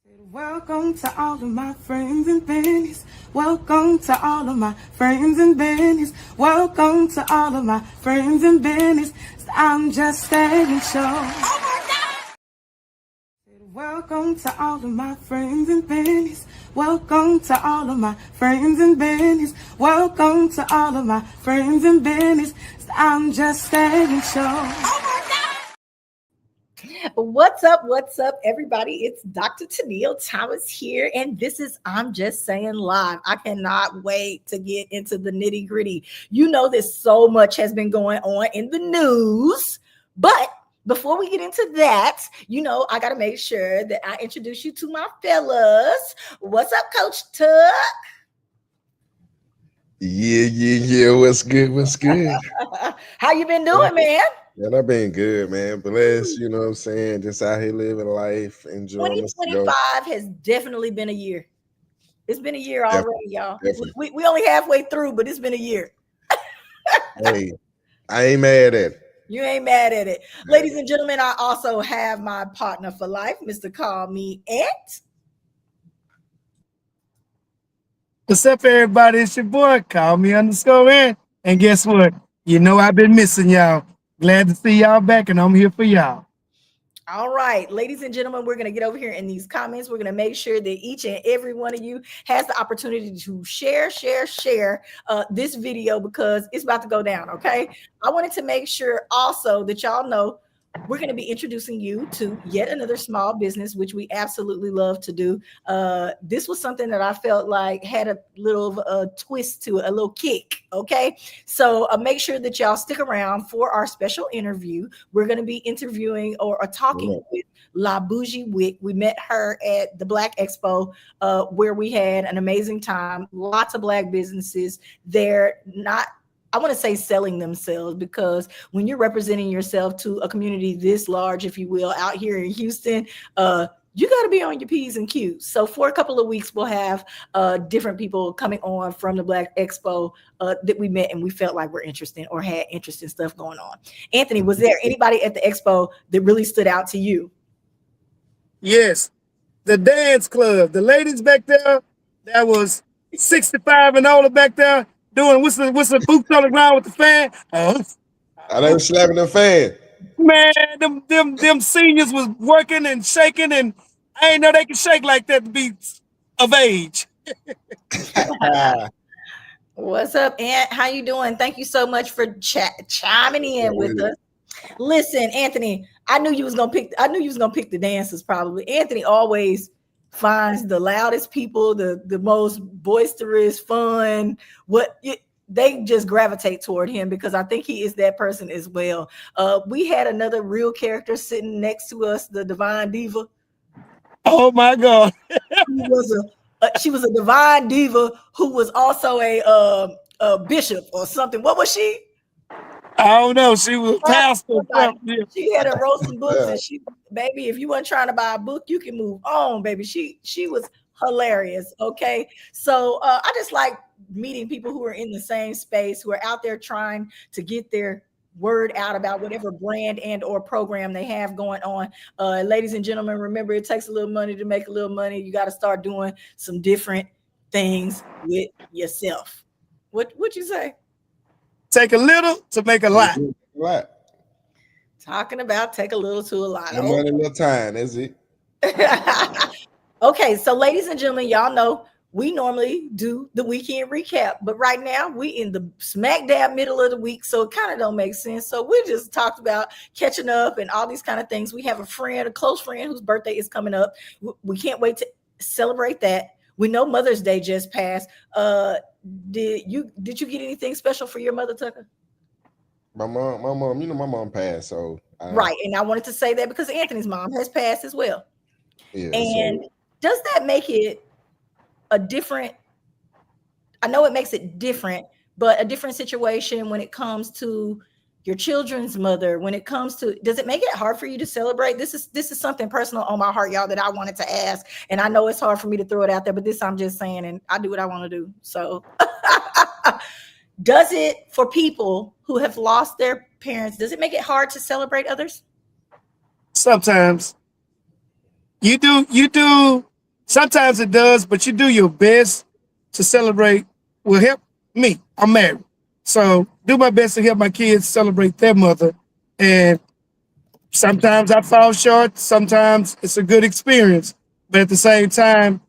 Welcome to all of my friends and bennies. Welcome to all of my friends and bennies. Welcome to all of my friends and bennies. I'm just saying show. Welcome to all of my friends and bennies. Welcome to all of my friends and bennies. Welcome to all of my friends and bennies. I'm just saying show. What's up, everybody? It's Dr. Tennille Thomas here, and this is I'm Just Saying Live. I cannot wait to get into the nitty gritty. You know, there's so much has been going on in the news, but before we get into that, you know, I got to make sure that I introduce you to my fellas. What's up, Coach Tuck? Yeah. What's good? How you been doing, man? Man, I've been good, man. Blessed, you know what I'm saying? Just out here living life, enjoying this. 2025 has definitely been a year. It's been a year already, y'all. We only halfway through, but it's been a year. Hey, I ain't mad at it. You ain't mad at it. Ladies and gentlemen, I also have my partner for life, Mr. Call Me Ant. What's up, everybody? It's your boy, Call Me _Ant. And guess what? You know I've been missing y'all. Glad to see y'all back, and I'm here for y'all. All right, ladies and gentlemen, we're going to get over here in these comments. We're going to make sure that each and every one of you has the opportunity to share this video because it's about to go down, okay? I wanted to make sure also that y'all know we're going to be introducing you to yet another small business, which we absolutely love to do. This was something that I felt like had a little twist to it, a little kick, okay? So make sure that y'all stick around for our special interview. We're going to be interviewing or talking with Bougie Wick. We met her at the Black Expo where we had an amazing time. Lots of Black businesses there, not I want to say selling themselves, because when you're representing yourself to a community this large, if you will, out here in Houston, you got to be on your P's and Q's. So for a couple of weeks, we'll have different people coming on from the Black Expo that we met and we felt like were interesting or had interesting stuff going on. Anthony, was there anybody at the expo that really stood out to you? Yes, the dance club, the ladies back there, that was 65 and older back there. Doing what's the boots on the ground with the fan? I done slapping the fan. Man, them seniors was working and shaking, and I ain't know they could shake like that to be of age. What's up, Aunt? How you doing? Thank you so much for chiming in with us. Listen, Anthony, I knew you was gonna pick the dancers. Probably Anthony always finds the loudest people, the most boisterous, fun. They just gravitate toward him because I think he is that person as well. We had another real character sitting next to us, the Divine Diva. Oh my God! She was a divine diva who was also a bishop or something. What was she? I don't know. She was pastor. She had a roll some books, and baby, if you weren't trying to buy a book, you can move on, baby. She was hilarious. Okay, so I just like meeting people who are in the same space, who are out there trying to get their word out about whatever brand and or program they have going on. Ladies and gentlemen, remember, it takes a little money to make a little money. You got to start doing some different things with yourself. What you say? Take a little to make a lot. Talking about take a little to a lot. No money, no time, is it? Okay, so ladies and gentlemen, y'all know we normally do the weekend recap, but right now we in the smack dab middle of the week, so it kind of don't make sense. So we just talked about catching up and all these kind of things. We have a close friend whose birthday is coming up. We can't wait to celebrate that. We know Mother's Day just passed. Did you get anything special for your mother, Tucker? My mom, you know, my mom passed, so right. And I wanted to say that because Anthony's mom has passed as well. Yeah, and does that make it a different? I know it makes it different, but a different situation when it comes to your children's mother. When it comes to, does it make it hard for you to celebrate? This is something personal on my heart, y'all, that I wanted to ask. And I know it's hard for me to throw it out there, but this I'm just saying, and I do what I want to do. So does it, for people who have lost their parents, does it make it hard to celebrate others? Sometimes. You do Sometimes it does, but you do your best to celebrate. Will help me. I'm married. So do my best to help my kids celebrate their mother. And sometimes I fall short. Sometimes it's a good experience. But at the same time,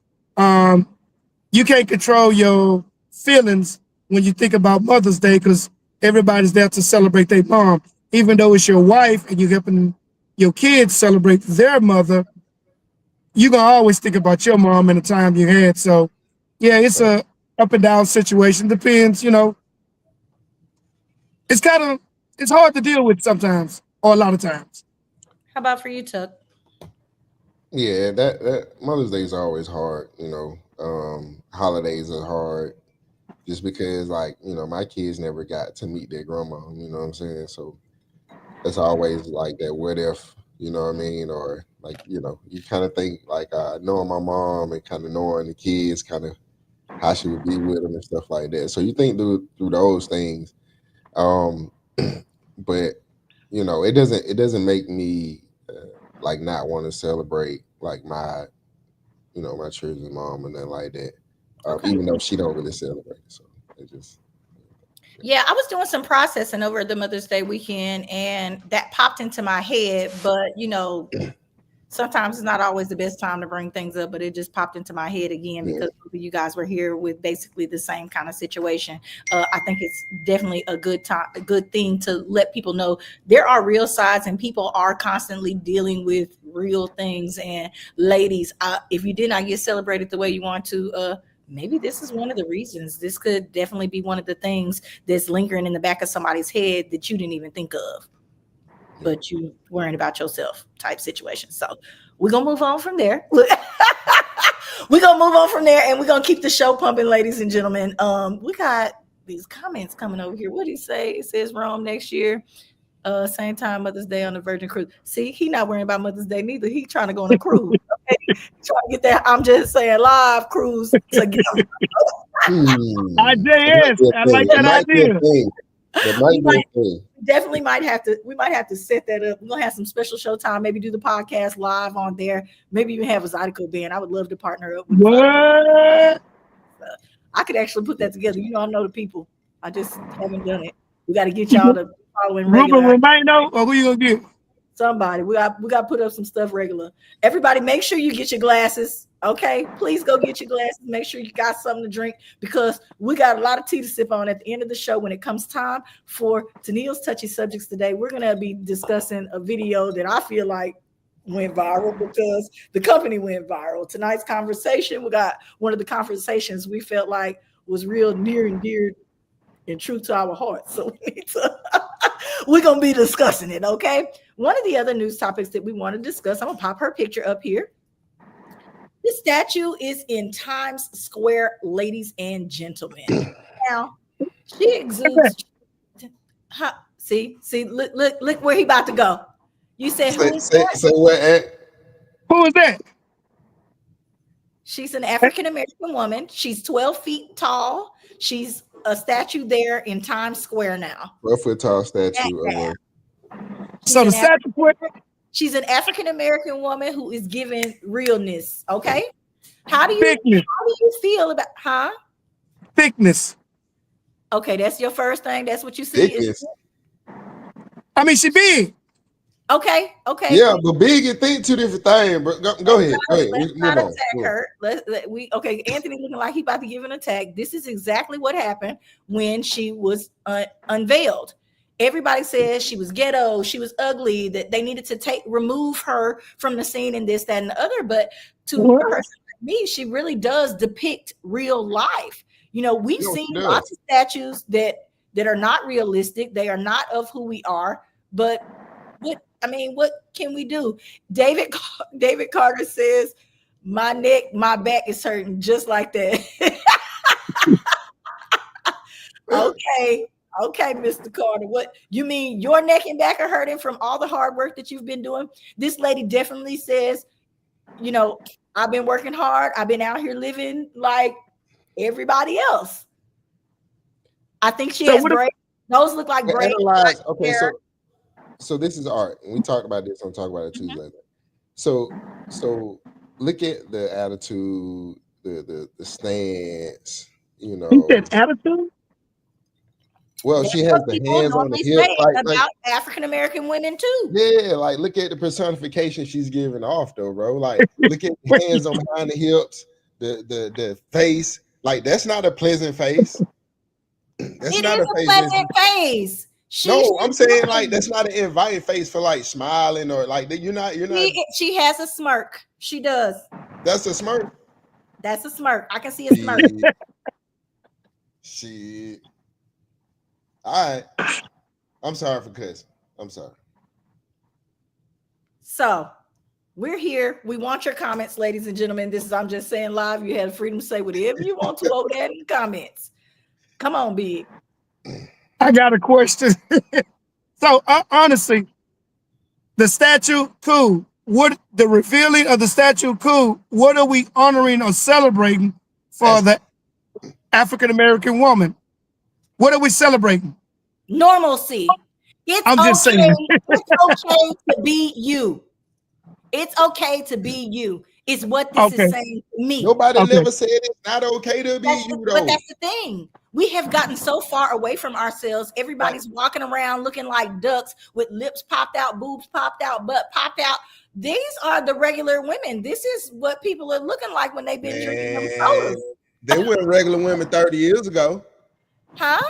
you can't control your feelings when you think about Mother's Day because everybody's there to celebrate their mom. Even though it's your wife and you're helping your kids celebrate their mother, you're going to always think about your mom and the time you had. So, yeah, it's a up and down situation. Depends, it's it's hard to deal with sometimes or a lot of times. How about for you, Tuck? Yeah, that Mother's Day is always hard. Holidays are hard just because, like, my kids never got to meet their grandma. You know what I'm saying? So it's always like that. What if? You know what I mean? Or like, you kind of think like knowing my mom and kind of knowing the kids, kind of how she would be with them and stuff like that. So you think through those things, but it doesn't make me like not want to celebrate like my children's mom and nothing like that. Okay. Even though she don't really celebrate, so it just. Yeah, I was doing some processing over the Mother's Day weekend, and that popped into my head. But sometimes it's not always the best time to bring things up, but it just popped into my head again because you guys were here with basically the same kind of situation. I think it's definitely a good thing to let people know there are real sides and people are constantly dealing with real things. And ladies, if you did not get celebrated the way you want to, maybe this is one of the reasons. This could definitely be one of the things that's lingering in the back of somebody's head that you didn't even think of, but you worrying about yourself type situation. So we're going to move on from there. We're going to move on from there, and we're going to keep the show pumping, ladies and gentlemen. We got these comments coming over here. What did he say? It says Rome next year. Same time, Mother's Day on the Virgin Cruise. See, he not worrying about Mother's Day neither. He trying to go on a cruise. Okay? Trying to get that, I'm just saying, live cruise together. IJS, I like that idea. Definitely might have to set that up. We're gonna have some special show time, maybe do the podcast live on there. Maybe even have a Zydeco band. I would love to partner up with what? I could actually put that together. I know the people. I just haven't done it. We got to get y'all to following regular. Ruben Romano, or who you gonna get? Somebody. We got to put up some stuff regular. Everybody, make sure you get your glasses. Okay, please go get your glasses. Make sure you got something to drink because we got a lot of tea to sip on at the end of the show. When it comes time for Tennille's touchy subjects today, we're gonna be discussing a video that I feel like went viral because the company went viral. Tonight's conversation, we got one of the conversations we felt like was real near and dear and true to our hearts. So we're gonna be discussing it. Okay. One of the other news topics that we want to discuss, I'm gonna pop her picture up here. This statue is in Times Square, ladies and gentlemen. Now, she exudes. See, look where he about to go. You said, who is that? Say what? Who is that? She's an African American woman. She's 12 feet tall. She's a statue there in Times Square now. 12-foot tall statue. So the statue. She's an African American woman who is giving realness. Okay, how do you feel about thickness? Okay, that's your first thing. That's what you see. I mean, she big. Okay. Yeah, but big and thick, two different things. But go ahead. Let's not attack her. Anthony looking like he about to give an attack. This is exactly what happened when she was unveiled. Everybody says she was ghetto, she was ugly, that they needed to remove her from the scene and this, that, and the other. But to a person like me, she really does depict real life. We've seen lots of statues that are not realistic. They are not of who we are. But what can we do? David Carter says, my back is hurting just like that. Okay, Mr. Carter. What you mean? Your neck and back are hurting from all the hard work that you've been doing? This lady definitely says, I've been working hard. I've been out here living like everybody else. I think she has braids. Those look like braids. Okay, so this is art. And we talked about this. I'll talk about it Tuesday. So look at the attitude, the stance. You He know, said attitude. well, That's she has what the people hands on the normally hip, say like about African American women too. yeah, like look at the personification she's giving off, though, bro. Like, look at the Wait, hands on behind the hips, the face. Like, that's not a pleasant face. That's It not is a a face. pleasant face. No, I'm saying like She that's not an inviting face for like smiling or like you're not. she has a smirk. She does. That's a smirk. That's a smirk. I can see a smirk. Shit. Shit. All right. I'm sorry for cussing. I'm sorry. So we're here. We want your comments, ladies and gentlemen. This is I'm Just Saying Live. You have freedom to say whatever you want to over there in the comments. Come on, Big. I got a question. So honestly, the statue, cool. What the revealing of the statue, cool. What are we honoring or celebrating for That's the African American woman? What are we celebrating? Normalcy. It's I'm just okay. saying. It's okay to be you. It's okay to be you. Is what this Okay. is saying to me. nobody Okay. never said it's not okay to be you But though. that's the thing. We have gotten so far away from ourselves. Everybody's walking around looking like ducks with lips popped out, boobs popped out, butt popped out. These are the regular women. This is what people are looking like when they've been drinking them sodas. They weren't regular women 30 years ago. Huh?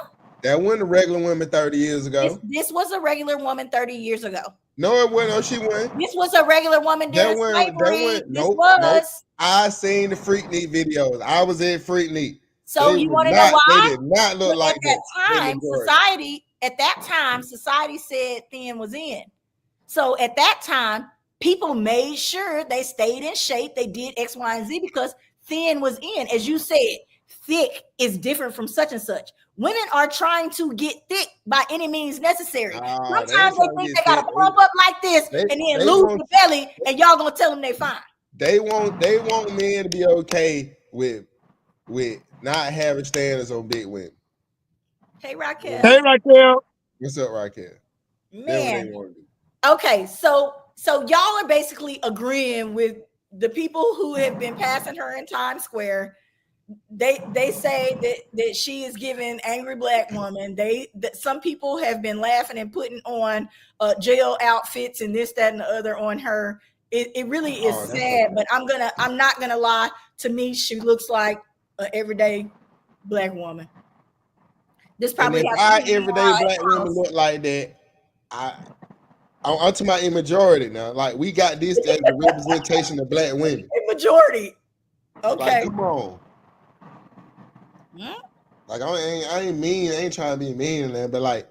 That wasn't a regular woman 30 years ago. This was a regular woman 30 years ago. No, it wasn't. No, she wasn't. This was a regular woman during slavery. Nope. I seen the Freaknik videos. I was in Freaknik. So you want to know why? They did not look like at that time, society said thin was in. So at that time, people made sure they stayed in shape. They did X, Y, and Z because thin was in. As you said, thick is different from such and such. Women are trying to get thick by any means necessary. Sometimes they think they gotta plump up like this and then lose the belly, and y'all gonna tell them they fine. They want men to be okay with not having standards on big women. Hey Raquel. Hey Raquel. What's up, Raquel? Man. Okay, so y'all are basically agreeing with the people who have been passing her in Times Square. They say that she is giving angry black woman. That some people have been laughing and putting on jail outfits and this, that, and the other on her. It really is sad, but I'm not gonna lie. To me, she looks like an everyday black woman. This probably and if everyday black women look like that, I'm talking about a majority now. Like we got this as a representation of black women. A majority. Okay. Like, come on. Like I ain't mean. I ain't trying to be mean in there, but like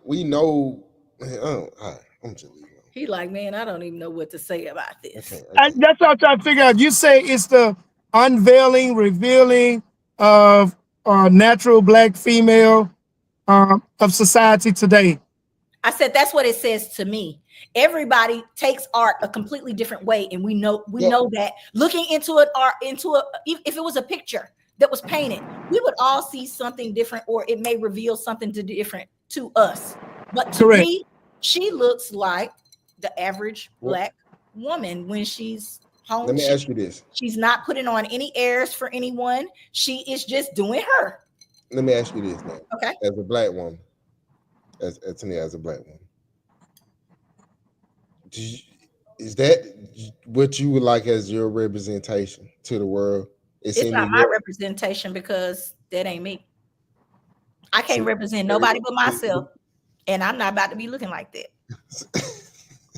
we know. I'm just leaving. He like, man, I don't even know what to say about this. Okay. That's what I'm trying to figure out. You say it's the unveiling, revealing of natural black female of society today. I said that's what it says to me. Everybody takes art a completely different way, and we know that. Looking into it, if it was a picture that was painted, we would all see something different, or it may reveal something different to us. But to me, she looks like the average black woman when she's home. Let me ask you this: she's not putting on any airs for anyone. She is just doing her. Let me ask you this now. Okay. As a black woman, as a black woman, is that what you would like as your representation to the world? It's not my representation because that ain't me. I can't represent nobody but myself, and I'm not about to be looking like that.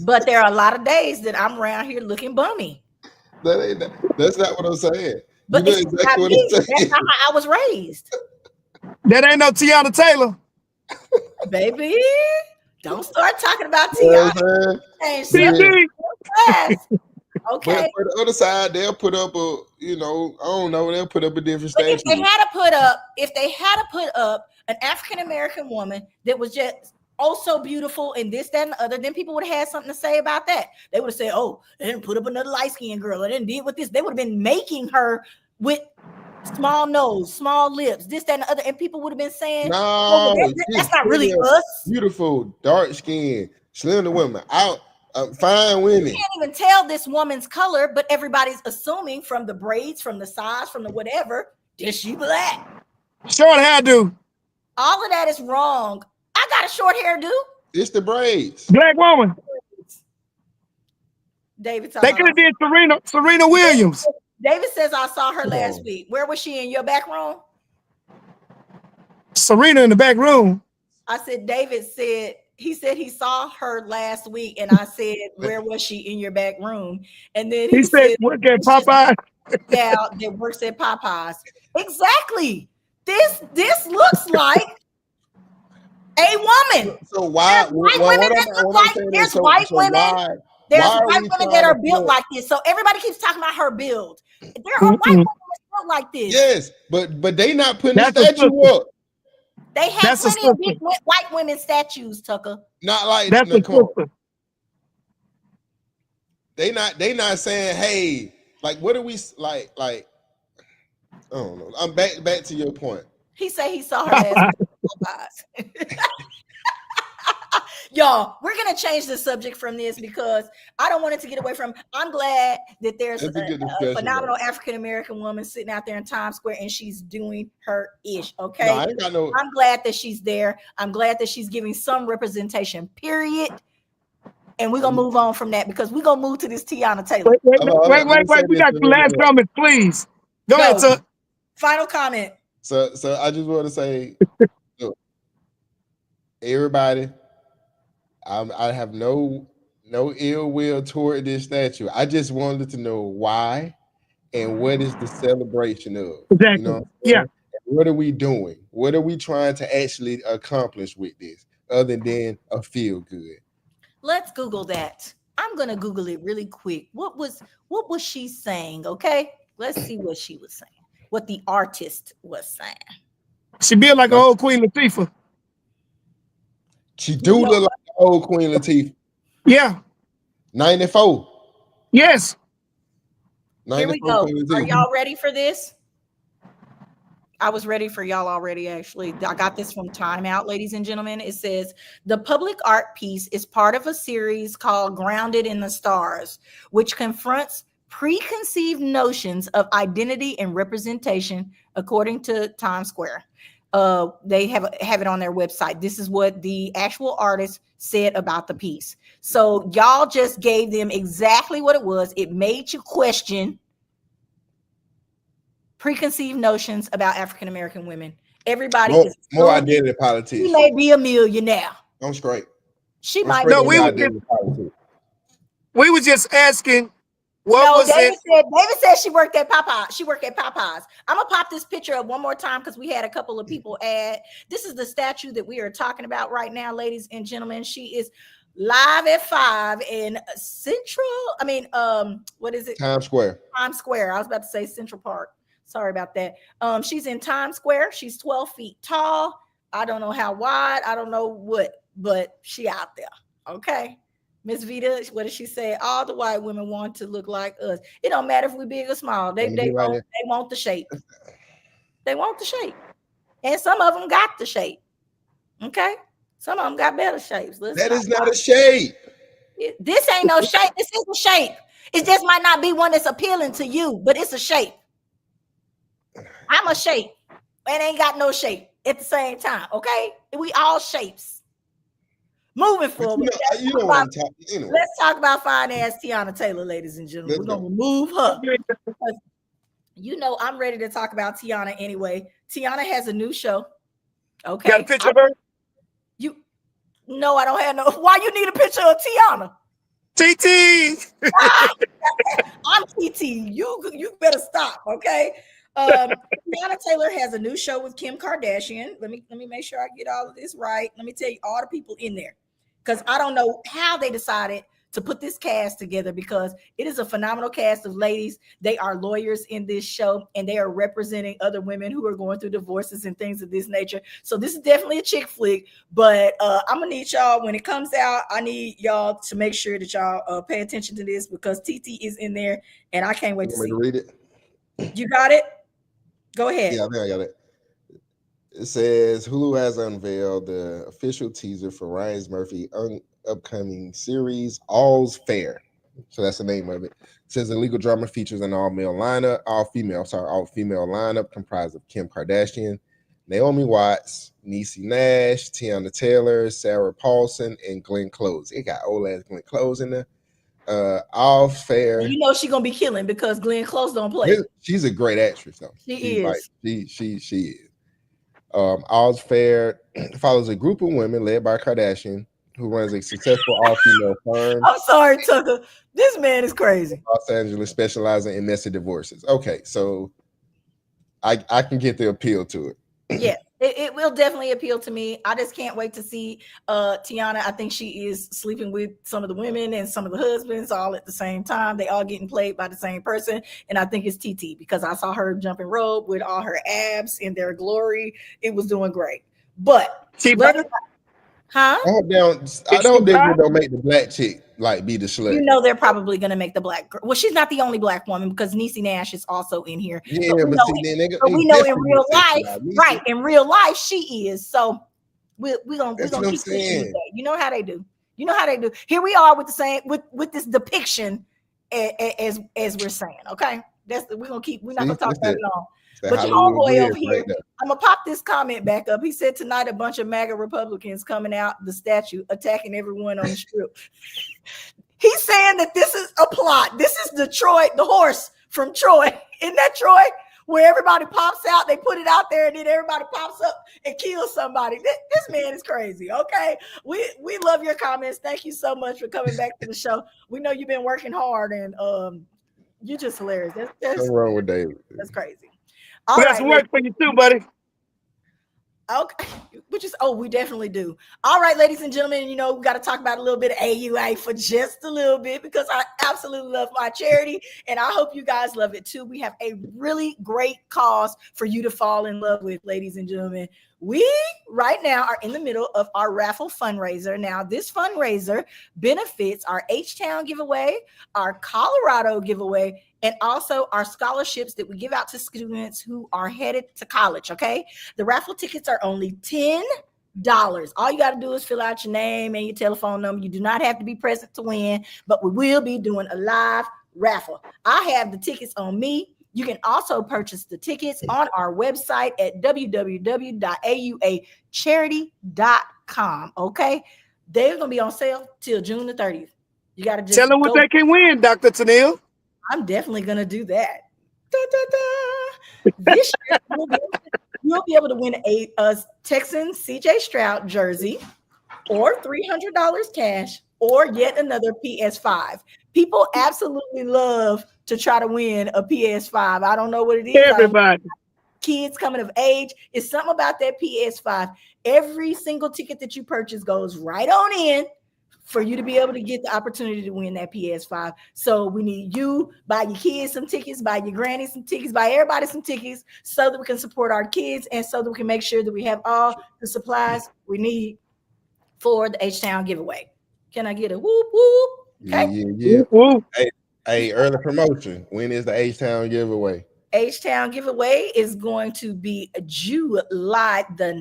But there are a lot of days that I'm around here looking bummy. That's not what I'm saying. But it's exactly what I'm saying. That's not how I was raised. That ain't no Tiana Taylor. Baby, don't start talking about Tiana. Okay. But for the other side, they'll put up they'll put up a different stage. If they had to put up an African American woman that was just so beautiful and this, that, and the other, then people would have had something to say about that. They would have said, oh, they didn't put up another light-skinned girl. They didn't deal with this. They would have been making her with small nose, small lips, this, that, and the other. And people would have been saying, no, that's not really us. Beautiful, dark skin, slender women. Fine women. You can't even tell this woman's color, but everybody's assuming from the braids, from the size, from the whatever, that she black. Short hairdo. All of that is wrong. I got a short hairdo. It's the braids. Black woman. David, They could have did Serena Williams. David says I saw her last week. Where was she, in your back room? Serena in the back room. I said, David said, he said he saw her last week, and I said, where was she, in your back room? And then he said work at Popeye. Yeah, that works at Popeyes. Exactly. This looks like a woman. So why? There's white women that look like. There's white women. There's white women that are built like this. So everybody keeps talking about her build. There are white women that built like this. Yes, but they not putting the statue up. They have plenty of big white women statues, Tucker. Not like that's the They not saying, hey, like what are we like? I don't know. I'm back to your point. He said he saw her last week. Y'all, we're gonna change the subject from this because I don't want it to get away from. I'm glad that there's a phenomenal African American woman sitting out there in Times Square and she's doing her ish. Okay, I'm glad that she's there. I'm glad that she's giving some representation. Period. And we're gonna move on from that because we're gonna move to this Tiana Taylor. Wait. We got the last comment, please. Go ahead, sir. Final comment. So I just want to say, look, everybody. I have no ill will toward this statue. I just wanted to know why and what is the celebration of. Exactly. You know yeah. What are we doing? What are we trying to actually accomplish with this other than a feel good? Let's Google that. I'm gonna Google it really quick. What was she saying? Okay, let's see what she was saying. What the artist was saying. She built like an old Queen Latifah. She do look like old Queen Latifah. Yeah. 94. Yes. 94. Here we go. Are y'all ready for this? I was ready for y'all already, actually. I got this from Time Out, ladies and gentlemen. It says, the public art piece is part of a series called Grounded in the Stars, which confronts preconceived notions of identity and representation, according to Times Square. They have it on their website. This is what the actual artist said about the piece. So y'all just gave them exactly what it was. It made you question preconceived notions about African American women. Everybody is more identity politics. She may be a millionaire. I'm straight. She might. No, we were just asking. David said she worked at Popeyes. She worked at Popeyes. I'm gonna pop this picture up one more time because we had a couple of people add. This is the statue that we are talking about right now, ladies and gentlemen. She is live at 5 in Central. What is it? Times Square. Times Square. I was about to say Central Park. Sorry about that. She's in Times Square. She's 12 feet tall. I don't know how wide. I don't know what, but she out there. Okay. Miss Vita, what did she say? All the white women want to look like us. It don't matter if we're big or small. They want the shape. They want the shape. And some of them got the shape. Okay? Some of them got better shapes. That is not a shape. This ain't no shape. This is a shape. It just might not be one that's appealing to you, but it's a shape. I'm a shape. And ain't got no shape at the same time. Okay? We all shapes. Moving forward, let's talk about fine ass Tiana Taylor, ladies and gentlemen. We're gonna remove her. I'm ready to talk about Tiana anyway. Tiana has a new show. Okay. Got a picture of her? No, I don't have no. Why you need a picture of Tiana? TT. I'm TT. You better stop, okay? Tiana Taylor has a new show with Kim Kardashian. Let me make sure I get all of this right. Let me tell you all the people in there, because I don't know how they decided to put this cast together, because it is a phenomenal cast of ladies. They are lawyers in this show, and they are representing other women who are going through divorces and things of this nature. So this is definitely a chick flick, but I'm gonna need y'all, when it comes out, I need y'all to make sure that y'all pay attention to this, because TT is in there, and I can't wait to see. Read it. You got it? Go ahead. Yeah, I think I got it. It says Hulu has unveiled the official teaser for Ryan Murphy's upcoming series, All's Fair. So that's the name of it. It says the legal drama features an all female lineup comprised of Kim Kardashian, Naomi Watts, Niecy Nash, Tiana Taylor, Sarah Paulson, and Glenn Close. It got old ass Glenn Close in there. All Fair. You know she's gonna be killing because Glenn Close don't play. She's a great actress, though. She is. Like, she is. All's Fair follows a group of women led by Kardashian, who runs a successful all-female firm. I'm sorry, Tucker. This man is crazy. Los Angeles, specializing in messy divorces. Okay, so I can get the appeal to it. Yeah, it will definitely appeal to me. I just can't wait to see Tiana. I think she is sleeping with some of the women and some of the husbands all at the same time. They all getting played by the same person. And I think it's TT because I saw her jumping rope with all her abs in their glory. It was doing great. But I hope they don't make the black chick like be the slut. You know they're probably gonna make the black girl. Well, she's not the only black woman because Niecy Nash is also in here. Yeah, but we know in real life, right? In real life, she is. So we're gonna keep pushing that. You know how they do. Here we are with the same with this depiction as we're saying. Okay, we're not gonna talk that long. But your homeboy over here, I'm gonna pop this comment back up. He said tonight a bunch of MAGA Republicans coming out the statue, attacking everyone on the strip. He's saying that this is a plot. This is Detroit, the horse from Troy. Isn't that Troy? Where everybody pops out, they put it out there, and then everybody pops up and kills somebody. This man is crazy. Okay, we love your comments. Thank you so much for coming back to the show. We know you've been working hard, and you're just hilarious. That's wrong with David. That's crazy. We got some work for you too, buddy. Okay, we definitely do. All right, ladies and gentlemen, we got to talk about a little bit of AUA for just a little bit because I absolutely love my charity and I hope you guys love it too. We have a really great cause for you to fall in love with, ladies and gentlemen. We right now are in the middle of our raffle fundraiser. Now, this fundraiser benefits our H-Town giveaway, our Colorado giveaway, and also our scholarships that we give out to students who are headed to college, okay? The raffle tickets are only $10. All you got to do is fill out your name and your telephone number. You do not have to be present to win, but we will be doing a live raffle. I have the tickets on me. You can also purchase the tickets on our website at www.auacharity.com, okay? They're going to be on sale till June the 30th. You got to just tell them what they can win, Dr. Tennille. I'm definitely going to do that. This year, you'll be able to win a Texan CJ Stroud jersey or $300 cash or yet another PS5. People absolutely love to try to win a PS5. I don't know what it is. Everybody. Kids coming of age. It's something about that PS5. Every single ticket that you purchase goes right on in for you to be able to get the opportunity to win that PS5. So we need you, buy your kids some tickets, buy your granny some tickets, buy everybody some tickets so that we can support our kids and so that we can make sure that we have all the supplies we need for the H-Town giveaway. Can I get a whoop whoop? Okay. Yeah. Whoop, whoop. Hey, early promotion. When is the H-Town giveaway? H-Town giveaway is going to be July the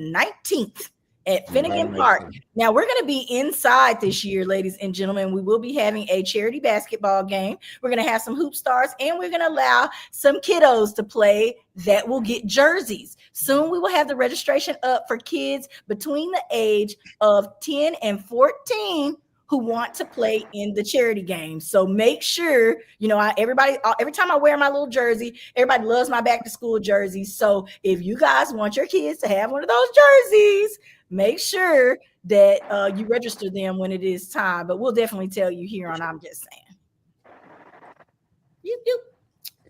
19th. At Finnegan Park. Now we're going to be inside this year, ladies and gentlemen. We will be having a charity basketball game. We're going to have some hoop stars and we're going to allow some kiddos to play that will get jerseys. Soon we will have the registration up for kids between the age of 10 and 14 who want to play in the charity game. So make sure, every time I wear my little jersey, everybody loves my back to school jerseys. So if you guys want your kids to have one of those jerseys, make sure that you register them when it is time, but we'll definitely tell you here on I'm Just Saying.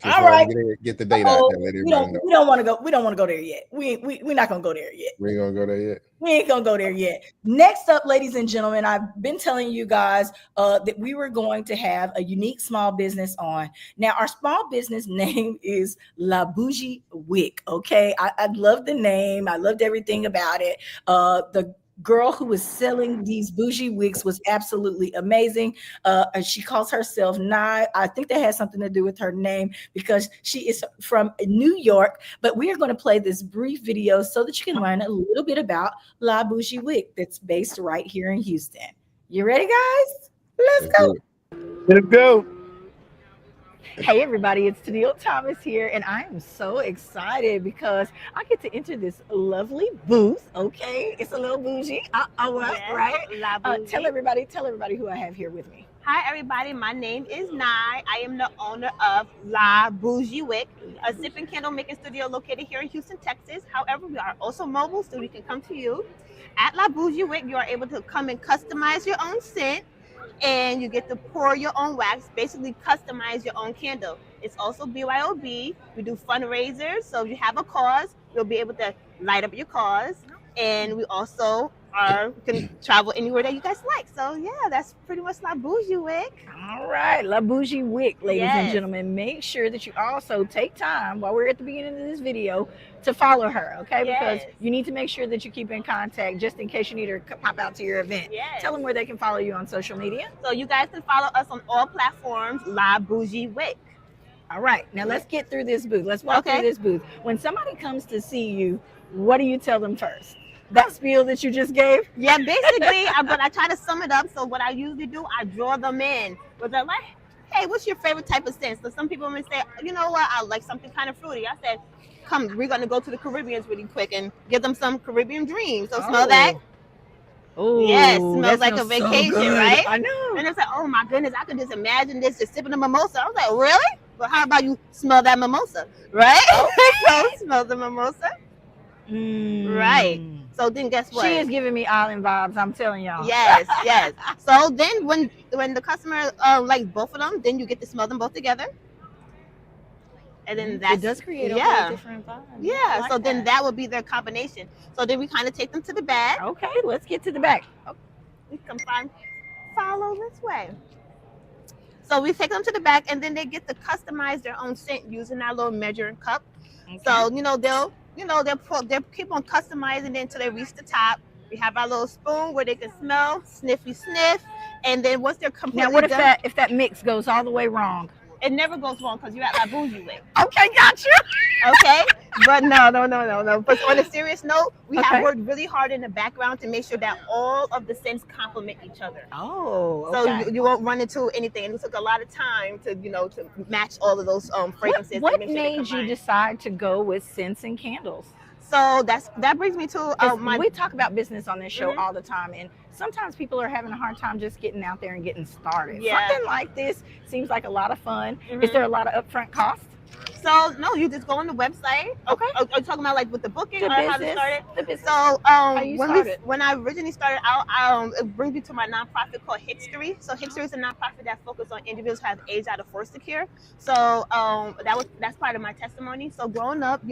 All right. Get the date out there. Let everybody know. We don't want to go. We don't want to go there yet. We're not gonna go there yet. We ain't gonna go there yet. We ain't gonna go there yet. Next up, ladies and gentlemen, I've been telling you guys that we were going to have a unique small business on. Now, our small business name is Bougie Wick. Okay, I love the name. I loved everything about it. The girl who was selling these bougie wigs was absolutely amazing. She calls herself Nye. I think that has something to do with her name because she is from New York. But we are going to play this brief video so that you can learn a little bit about La Bougie Wick that's based right here in Houston. You ready, guys? Let's go. Let it go. Hey everybody, it's Tennille Thomas here, and I am so excited because I get to enter this lovely booth. Okay, it's a little bougie. Yes, Right? La Bougie. Tell everybody who I have here with me. Hi everybody, my name is Nye. I am the owner of La Bougie Wick, a sip and candle making studio located here in Houston, Texas. However, we are also mobile, so we can come to you. At La Bougie Wick, you are able to come and customize your own scent, and you get to pour your own wax, basically customize your own candle. It's also BYOB. We do fundraisers, so if you have a cause, you'll be able to light up your cause. And we also can travel anywhere that you guys like. So yeah, that's pretty much La Bougie Wick. All right, La Bougie Wick, ladies and Yes. gentlemen. Make sure that you also take time while we're at the beginning of this video to follow her, okay? Because Yes. you need to make sure that you keep in contact just in case you need her to pop out to your event. Yes. Tell them where they can follow you on social media. So you guys can follow us on all platforms, La Bougie Wick. All right, now let's get through this booth. Let's walk Okay. through this booth. When somebody comes to see you, what do you tell them first? That spiel that you just gave? Yeah, basically, but I try to sum it up. So what I usually do, I draw them in with a like, hey, what's your favorite type of scent? So some people may say, you know what, I like something kind of fruity. I said, come, we're gonna go to the Caribbeans really quick and give them some Caribbean dreams. So smell that. Oh, Yes, smells like a vacation, right? I know. And it's like, oh my goodness, I can just imagine this just sipping a mimosa. I was like, really? But how about you smell that mimosa, right? So smell the mimosa. Right. So then guess what? She is giving me island vibes, I'm telling y'all. Yes, yes. So then when the customer likes both of them, then you get to smell them both together. And then that's It does create a yeah. whole different vibe. Yeah, I like so then that would be their combination. So then we kind of take them to the back. Okay, let's get to the back. We come follow this way. So we take them to the back, and then they get to customize their own scent using our little measuring cup. So they'll keep on customizing it until they reach the top. We have our little spoon where they can smell, sniffy sniff, and then once they're completely Now, what done, if that mix goes all the way wrong? it never goes wrong because you're at La Bougie Wick. Okay, gotcha. Okay, but no. But on a serious note, we Okay. have worked really hard in the background to make sure that all of the scents complement each other. Oh, So okay. you won't run into anything. And it took a lot of time to to match all of those fragrances. What to make sure they made you combine. decide to go with scents and candles? So that brings me to 'Cause my we talk about business on this show Mhm. all the time, and sometimes people are having a hard time just getting out there and getting started. Yeah. Something like this seems like a lot of fun. Mhm. Is there a lot of upfront costs? So no, you just go on the website. Okay. Are you talking about like with the booking The or how to business, start it? the business. So you when started? when I originally started out, it brings me to my nonprofit called History. So History is a nonprofit that focuses on individuals who have aged out of foster care. So that's part of my testimony. So growing up,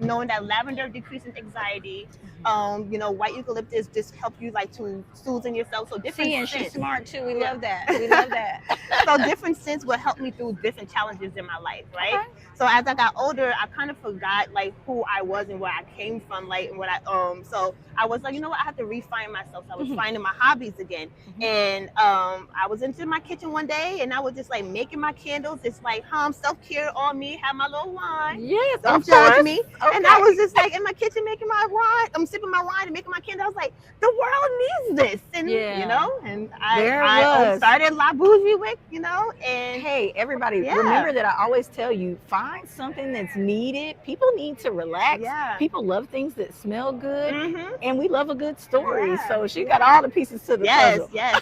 knowing that lavender decreases anxiety, white eucalyptus just help you like to soothe in yourself. So different See, and she's scents. smart too. We Yeah. love that. We love that. So different scents will help me through different challenges in my life, right? Okay. So as I got older, I kind of forgot like who I was and where I came from, like and what I so I was like, you know what, I have to refine myself. So I was Mhm. finding my hobbies again. Mhm. And I was into my kitchen one day and I was just like making my candles. It's like self-care on me, have my little wine. Yes, Don't of judge course. me. Okay. And I was just like in my kitchen making my wine. I'm sipping my wine and making my candle. I was like, the world needs this. And Yeah. and There it I was. started La Bougie Wick, and Hey, everybody, Yeah. remember that I always tell you, find something that's needed. People need to relax. Yeah. People love things that smell good. Mhm. And we love a good story. Yeah, So she got all the pieces to the puzzle. Yes.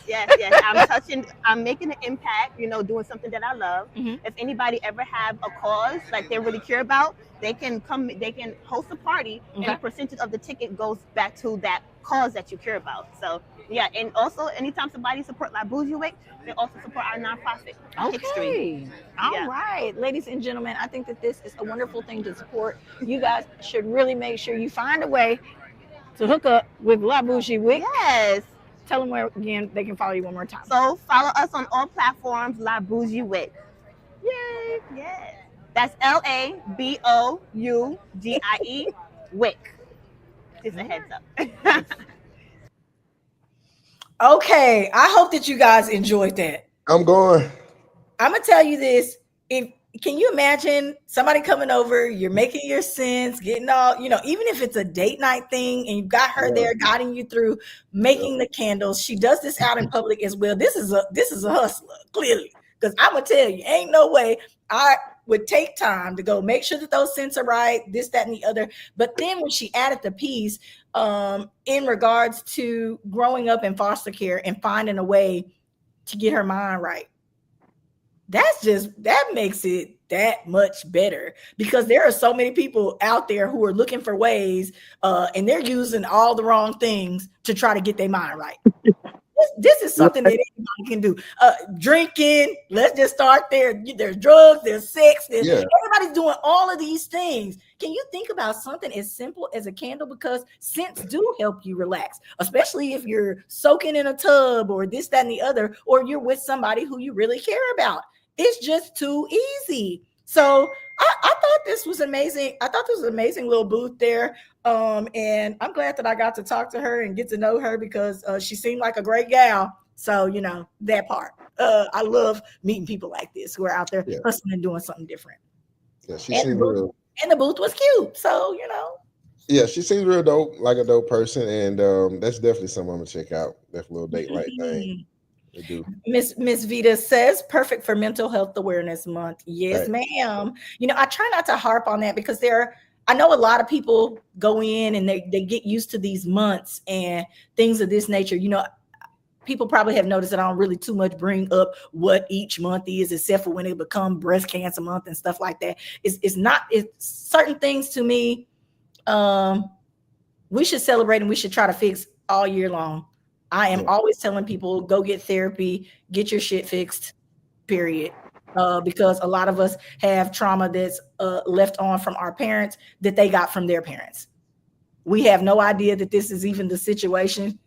I'm making an impact, doing something that I love. Mhm. If anybody ever have a cause like they really care about, they can host a party and Okay. a percentage of the ticket goes back to that cause that you care about. So yeah, and also anytime somebody support La Bougie Wick, they also support our nonprofit, History. Okay. All Yeah. right, ladies and gentlemen, I think that this is a wonderful thing to support. You guys should really make sure you find a way to hook up with La Bougie Wick. Yes. Tell them where again they can follow you one more time. So follow us on all platforms, La Bougie Wick. Yay! Yes. That's LABOUGIE Wick. Just a heads up. Okay, I hope that you guys enjoyed that. I'm going. I'm gonna tell you this: if can you imagine somebody coming over, you're making your scents, getting all, even if it's a date night thing and you've got her there guiding you through making the candles. She does this out in public as well. This is a hustler, clearly. Because I'm gonna tell you, ain't no way I would take time to go make sure that those scents are right, this, that, and the other. But then when she added the piece in regards to growing up in foster care and finding a way to get her mind right, that makes it that much better, because there are so many people out there who are looking for ways and they're using all the wrong things to try to get their mind right. This is something that anybody can do. Drinking, let's just start there. There's drugs, there's sex, everybody's doing all of these things. Can you think about something as simple as a candle? Because scents do help you relax, especially if you're soaking in a tub or this, that, and the other, or you're with somebody who you really care about. It's just too easy. So I thought this was amazing. I thought this was an amazing little booth there. And I'm glad that I got to talk to her and get to know her, because she seemed like a great gal. So, that part. I love meeting people like this who are out there hustling and doing something different. Yeah, she seemed real. And the booth was cute. So, Yeah, she seems real dope, like a dope person. And that's definitely something I'm going to check out. That little date night thing. They do. Miss Vita says, perfect for Mental Health Awareness Month. Yes, ma'am. I try not to harp on that, because I know a lot of people go in and they get used to these months and things of this nature. People probably have noticed that I don't really too much bring up what each month is, except for when it become Breast Cancer Month and stuff like that. It's certain things to me. We should celebrate and we should try to fix all year long. I am always telling people, go get therapy, get your shit fixed, period. Because a lot of us have trauma that's left on from our parents that they got from their parents. We have no idea that this is even the situation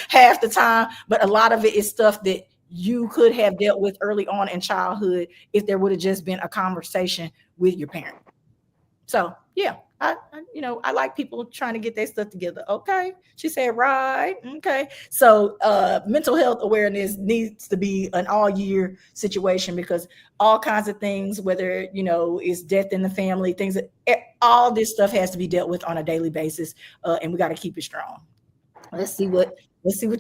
half the time, but a lot of it is stuff that you could have dealt with early on in childhood if there would have just been a conversation with your parent. So, yeah. I like people trying to get their stuff together. Okay. She said, right. Okay. So mental health awareness needs to be an all year situation, because all kinds of things, whether, it's death in the family, things, all this stuff has to be dealt with on a daily basis. And we got to keep it strong. Let's see what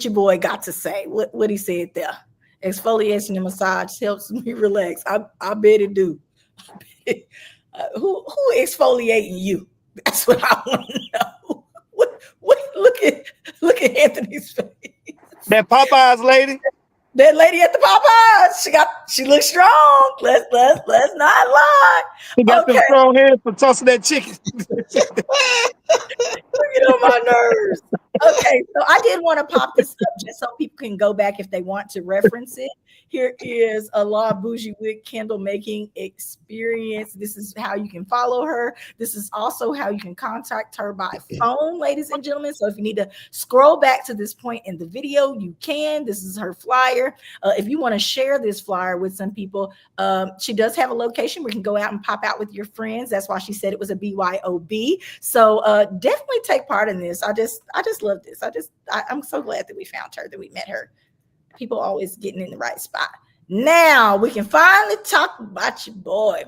your boy got to say. What he said there. Exfoliation and massage helps me relax. I bet it do. Who exfoliating you? That's what I want to know. What? Look at Anthony's face. That Popeyes lady. That lady at the Popeyes. She looks strong. Let's not lie. She got them strong hands for tossing that chicken. Get on my nerves. Okay, so I did want to pop this up just so people can go back if they want to reference it. Here is a Bougie Wick candle making experience. This is how you can follow her. This is also how you can contact her by phone, ladies and gentlemen. So if you need to scroll back to this point in the video, you can. This is her flyer. If you want to share this flyer with some people, she does have a location where you can go out and pop out with your friends. That's why she said it was a BYOB. So definitely take part in this. I just love this. I'm so glad that we found her, that we met her. People always getting in the right spot. Now we can finally talk about your boy,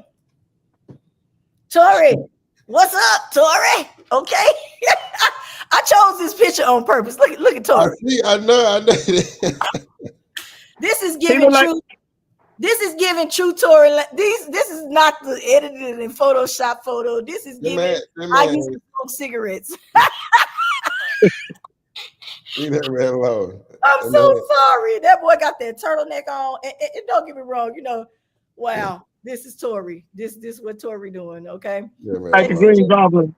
Tori. What's up, Tori? Okay. I chose this picture on purpose. Look at Tori. I know. This is giving true. This is giving true Tori. This is not the edited and Photoshop photo. This is giving. I used to smoke cigarettes. Leave that man alone. I'm so sorry. That boy got that turtleneck on. And don't get me wrong, wow, this is Tori. This is what Tori doing, okay? Yeah, man. Like a green goblin.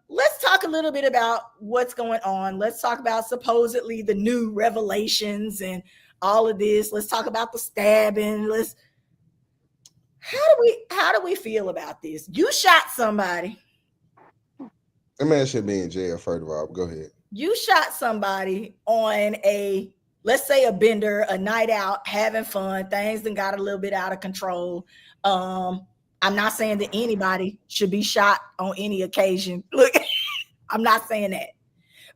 Let's talk a little bit about what's going on. Let's talk about supposedly the new revelations and all of this. Let's talk about the stabbing. How do we feel about this? You shot somebody. That man should be in jail, first of all. Go ahead. You shot somebody on let's say a bender, a night out, having fun. Things then got a little bit out of control. I'm not saying that anybody should be shot on any occasion. Look, I'm not saying that.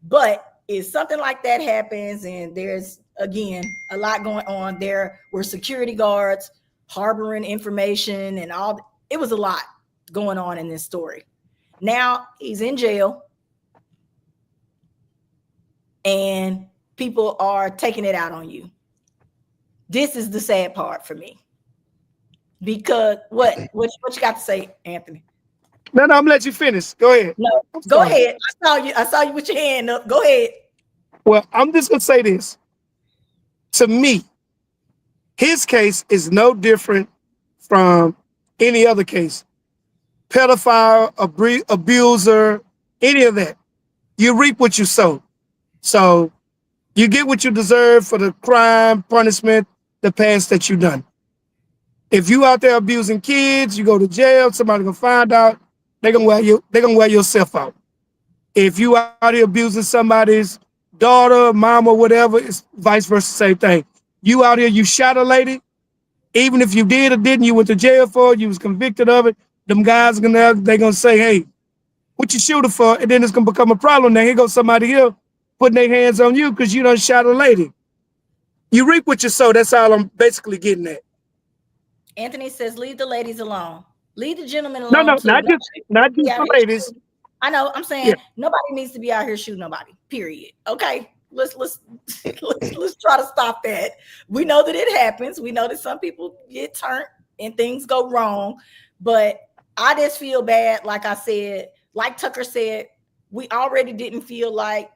But if something like that happens and there's, again, a lot going on, there were security guards harboring information and all, it was a lot going on in this story. Now he's in jail and people are taking it out on you. This is the sad part for me. Because what you got to say, Anthony? No, I'm gonna let you finish. Go ahead. No, go ahead. I saw you with your hand up. Go ahead. Well, I'm just gonna say this. To me, his case is no different from any other case. Pedophile, abuser, any of that. You reap what you sow. So you get what you deserve for the crime, punishment, the past that you done. If you out there abusing kids, you go to jail, somebody gonna find out, they're gonna wear yourself out. If you out here abusing somebody's daughter, mom, or whatever, it's vice versa, same thing. You out here, you shot a lady, even if you did or didn't, you went to jail for it, you was convicted of it, them guys they're gonna say, hey, what you shoot her for? And then it's gonna become a problem. Now here goes somebody here putting their hands on you because you done shot a lady. You reap what you sow. That's all I'm basically getting at. Anthony says, leave the ladies alone. Leave the gentlemen alone. No, not just the ladies. I know. I'm saying nobody needs to be out here shooting nobody. Period. Okay. Let's try to stop that. We know that it happens. We know that some people get turned and things go wrong. But I just feel bad. Like I said, like Tucker said, we already didn't feel like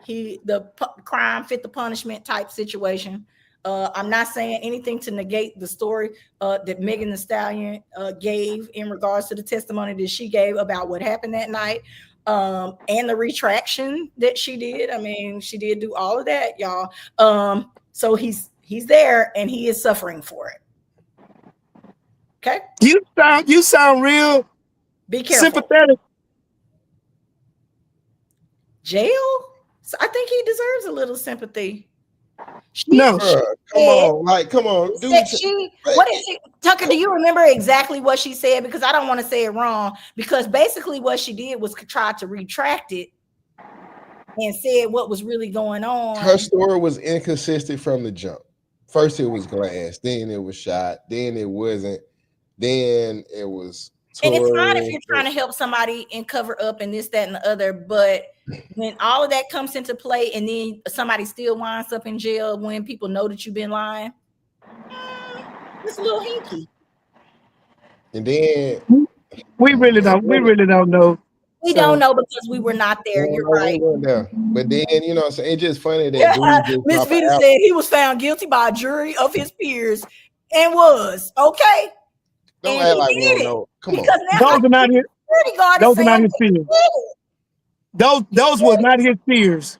the crime fit the punishment type situation. I'm not saying anything to negate the story that Megan Thee Stallion gave in regards to the testimony that she gave about what happened that night, and the retraction that she did. I mean, she did do all of that, y'all. So he's there and he is suffering for it. Okay. You sound real be careful. Sympathetic. Jail? So I think he deserves a little sympathy. Come on. What is she, Tucker? Do you remember exactly what she said? Because I don't want to say it wrong. Because basically, what she did was try to retract it and said what was really going on. Her story was inconsistent from the jump. First, it was glass, then it was shot, then it wasn't, then it was. And it's fine if you're trying to help somebody and cover up and this, that, and the other. But when all of that comes into play and then somebody still winds up in jail when people know that you've been lying, it's a little hinky. And then we really don't know. We don't know because we were not there. You're right. But then, you know, so it's just funny that Miss Vita said he was found guilty by a jury of his peers and was okay. Don't act like we don't know. Come on. Those are not his. Those are not his peers. Those were not his peers.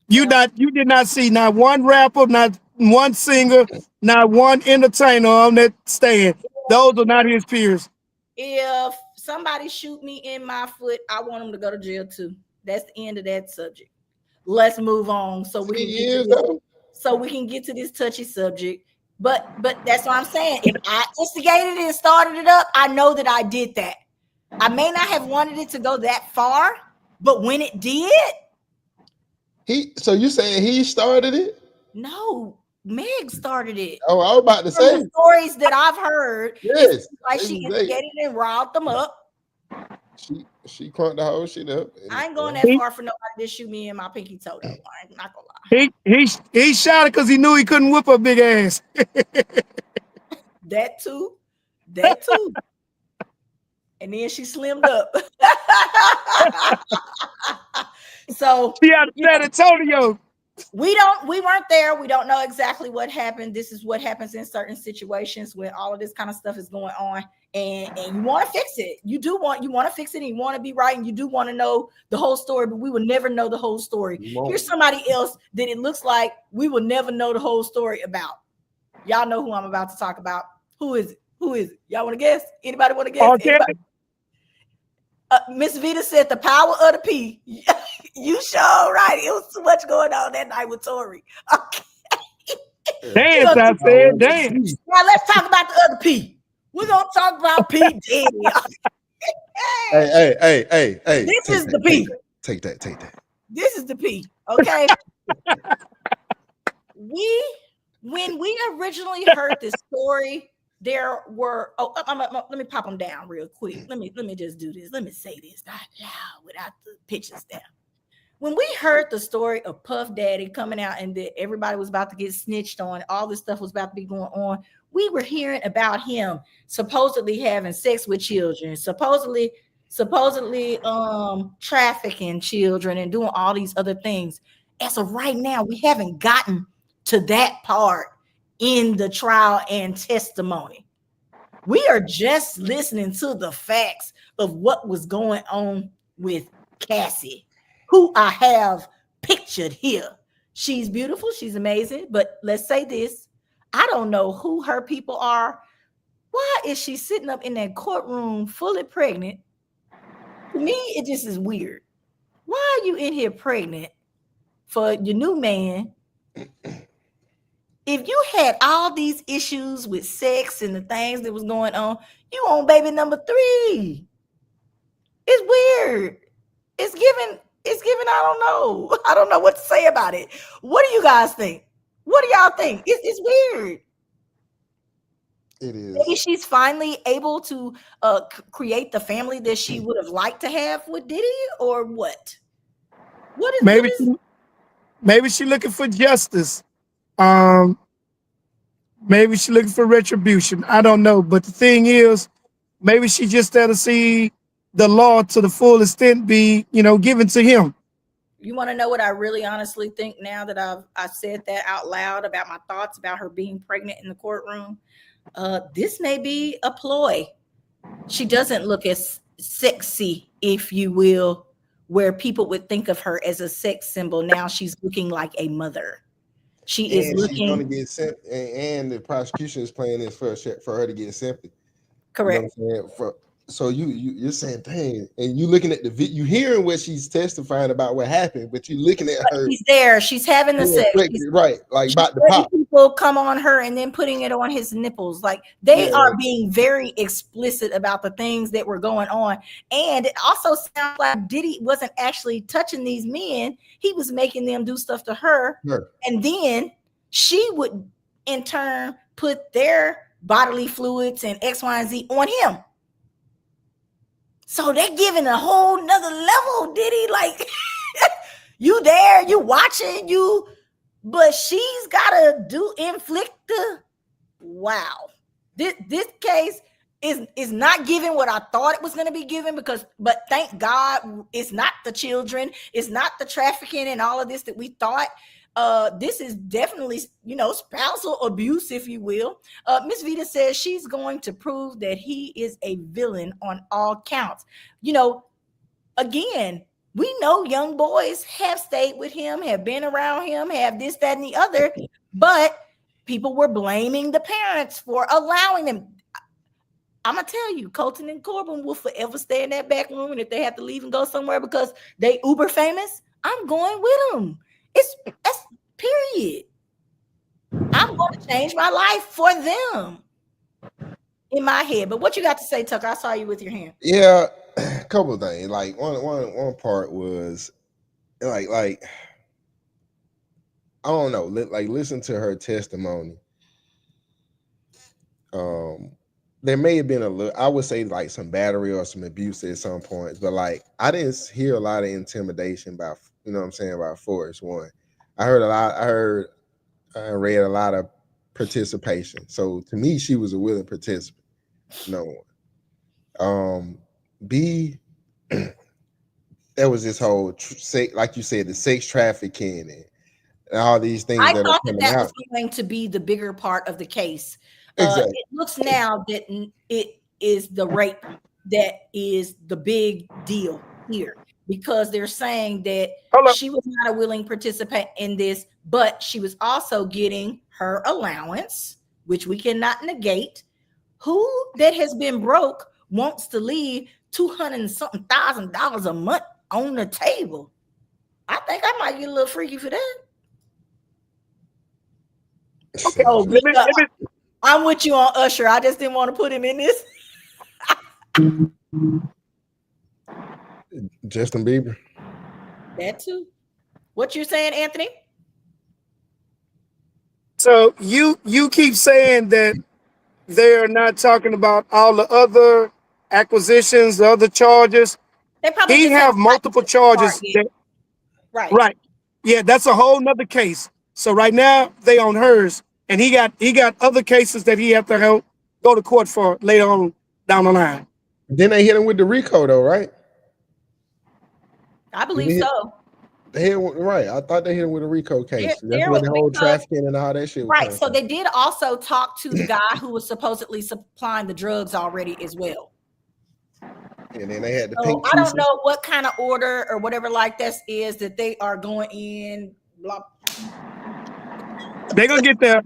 You did not see not one rapper, not one singer, not one entertainer on that stand. Those are not his peers. If somebody shoot me in my foot, I want them to go to jail too. That's the end of that subject. Let's move on so we can get to this touchy subject. But that's what I'm saying. If I instigated it and started it up, I know that I did that. I may not have wanted it to go that far, but when it did, so you saying he started it? No, Meg started it. Oh, I was about to say the stories that I've heard. Yes, like she instigated and riled them up. She crunked the whole shit up. I ain't going that far for nobody to shoot me in my pinky toe though. I'm not gonna lie. He shot it because he knew he couldn't whip her big ass. That too. And then she slimmed up. So she out of San Antonio. We weren't there. We don't know exactly what happened. This is what happens in certain situations when all of this kind of stuff is going on, and you want to fix it. You want to fix it, and you want to be right, and you do want to know the whole story, but we will never know the whole story. Here's somebody else that it looks like we will never know the whole story about. Y'all know who I'm about to talk about. Who is it? Y'all want to guess? Anybody want to guess? Miss Vita said the power of the P. You sure right. It was too much going on that night with Tori. Okay. Dance, I said, dance. Now let's talk about the other P. We're gonna talk about P. Hey. This is the P. Take that. This is the P. Okay. When we originally heard this story, there were let me pop them down real quick. Let me just do this. Let me say this out loud without the pictures down. When we heard the story of Puff Daddy coming out and that everybody was about to get snitched on, all this stuff was about to be going on, we were hearing about him supposedly having sex with children, supposedly trafficking children and doing all these other things. As of right now, we haven't gotten to that part in the trial and testimony. We are just listening to the facts of what was going on with Cassie, who I have pictured here. She's beautiful, she's amazing, but let's say this, I don't know who her people are. Why is she sitting up in that courtroom fully pregnant? To me, it just is weird. Why are you in here pregnant for your new man? If you had all these issues with sex and the things that was going on, you on baby number 3. It's weird. It's giving, I don't know what to say about it. What do you guys think? What do y'all think? It's weird. It is. Maybe she's finally able to create the family that she would have liked to have with Diddy, or what? Maybe she's looking for justice. Maybe she's looking for retribution. I don't know. But the thing is, maybe she just had to see the law to the full extent be, given to him. You want to know what I really honestly think now that I've said that out loud about my thoughts about her being pregnant in the courtroom? This may be a ploy. She doesn't look as sexy, if you will, where people would think of her as a sex symbol. Now she's looking like a mother. She's going to get sent, and the prosecution is playing this for her to get sympathy. Correct. You know what I'm saying? So you're saying, dang, and you looking at the video, you hearing what she's testifying about what happened, but you looking at her. She's there. She's having the sex. Right, like about to pop. People come on her and then putting it on his nipples. Like they are being very explicit about the things that were going on. And it also sounds like Diddy wasn't actually touching these men. He was making them do stuff to her. Sure. And then she would in turn put their bodily fluids and X, Y, and Z on him. So they're giving a whole nother level, Diddy. Like you there, you watching, but she's gotta inflict the wow. This case is not giving what I thought it was gonna be given, but thank God it's not the children, it's not the trafficking and all of this that we thought. This is definitely, spousal abuse, if you will. Miss Vita says she's going to prove that he is a villain on all counts. Again, we know young boys have stayed with him, have been around him, have this, that, and the other, but people were blaming the parents for allowing them. I'm going to tell you, Colton and Corbin will forever stay in that back room, and if they have to leave and go somewhere because they uber famous, I'm going with them. That's period. I'm going to change my life for them in my head. But what you got to say, Tucker? I saw you with your hand. Yeah, a couple of things. Like one part was like I don't know. Like listen to her testimony. There may have been a little, I would say, like some battery or some abuse at some points, but like I didn't hear a lot of intimidation about, about Forrest One. I heard a lot. I read a lot of participation. So to me, she was a willing participant. No one. B, there was this whole like you said, the sex trafficking and all these things. I thought that was going to be the bigger part of the case. Exactly. It looks now that it is the rape that is the big deal here, because they're saying that she was not a willing participant in this, but she was also getting her allowance, which we cannot negate. Who that has been broke wants to leave $200,000 a month on the table? I think I might get a little freaky for that. Okay, I'm with you on Usher. I just didn't want to put him in this. Justin Bieber. That too. What you're saying, Anthony? So you keep saying that they're not talking about all the other acquisitions, the other charges. They probably He just have haven't gotten multiple to that part charges. yet. Right. Right. Yeah, that's a whole nother case. So right now they on hers, and he got other cases that he have to help go to court for later on down the line. Then they hit him with the RICO though, right? I believe so. They hit him, right. I thought they hit him with a RICO case. That's There where was the whole RICO. trafficking and all that shit was Right. coming So from. they did also talk to the guy who was supposedly supplying the drugs already as well. And then they had the So pink I don't pieces. know what kind of order or whatever like this is that they are going in. Blah. They're gonna get there.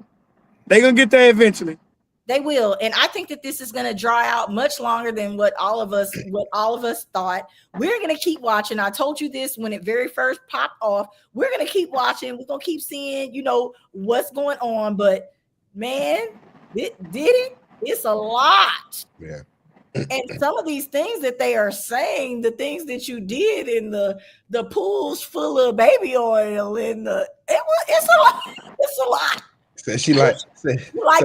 They're gonna get there eventually. They will, and I think that this is going to dry out much longer than what all of us thought. We're going to keep watching. I told you this when it very first popped off. We're going to keep watching. We're going to keep seeing, what's going on. But man, it's a lot. Yeah. And some of these things that they are saying, the things that you did in the pools full of baby oil, it's a lot. It's a lot. So she like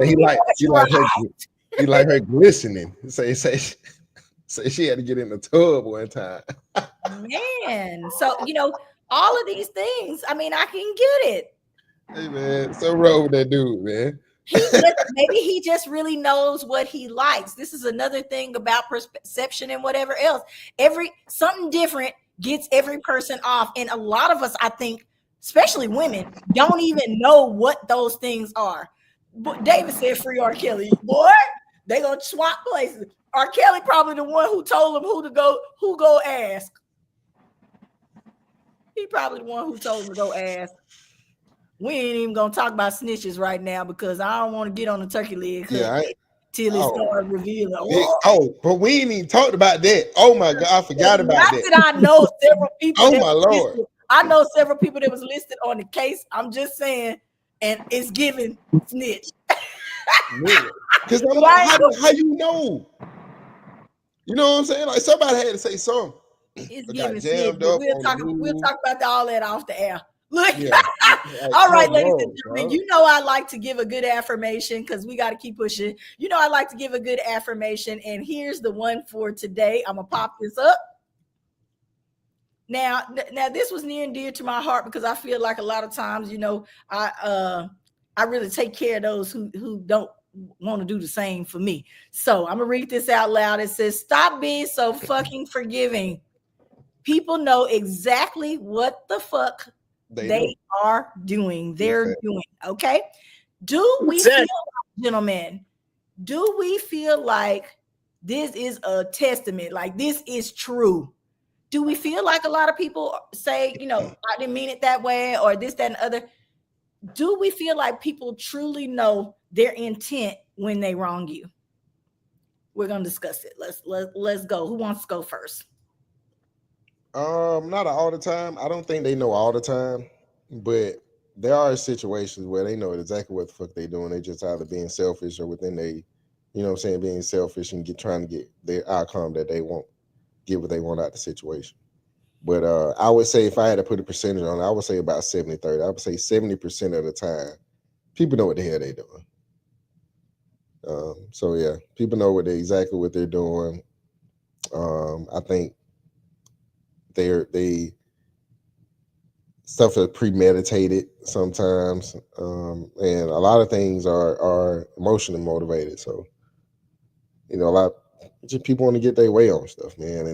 he like her glistening. Say she had to get in the tub one time. Man, so all of these things. I mean, I can get it. Hey man, so wrong with that dude, man. Maybe he just really knows what he likes. This is another thing about perception and whatever else. Something different gets every person off, and a lot of us, I think, especially women, don't even know what those things are. But David said, "Free R. Kelly, boy." They gonna swap places. R. Kelly probably the one who told him who go ask. He probably the one who told him to go ask. We ain't even gonna talk about snitches right now because I don't want to get on the turkey leg. Yeah, till it starts revealing. But we ain't even talked about that. Oh my God, I forgot about that. I know several people. Oh my Lord. I know several people that was listed on the case. I'm just saying, and it's giving snitch. Because I'm like, how you know? You know what I'm saying? Like somebody had to say something. It's giving snitch. We'll talk about all that off the air. Look, yeah. All right, ladies and gentlemen, I like to give a good affirmation because we got to keep pushing. I like to give a good affirmation, and here's the one for today. I'm gonna pop this up. Now, this was near and dear to my heart because I feel like a lot of times, I really take care of those who don't want to do the same for me. So I'm gonna read this out loud. It says, "Stop being so fucking forgiving. People know exactly what the fuck they are doing. They're doing, okay? Do we feel like, gentlemen, do we feel like this is a testament? Like this is true? Do we feel like a lot of people say, I didn't mean it that way, or this, that, and other? Do we feel like people truly know their intent when they wrong you? We're gonna discuss it. Let's go. Who wants to go first? Not all the time. I don't think they know all the time, but there are situations where they know exactly what the fuck they doing. They just either being selfish or within they, being selfish and trying to get their outcome that they want, get what they want out of the situation. But I would say if I had to put a percentage on it, I would say about 70-30. I would say 70% of the time, people know what the hell they're doing. So yeah, people know exactly what they're doing. I think they stuff is premeditated sometimes, and a lot of things are emotionally motivated. So a lot just people want to get their way on stuff, man,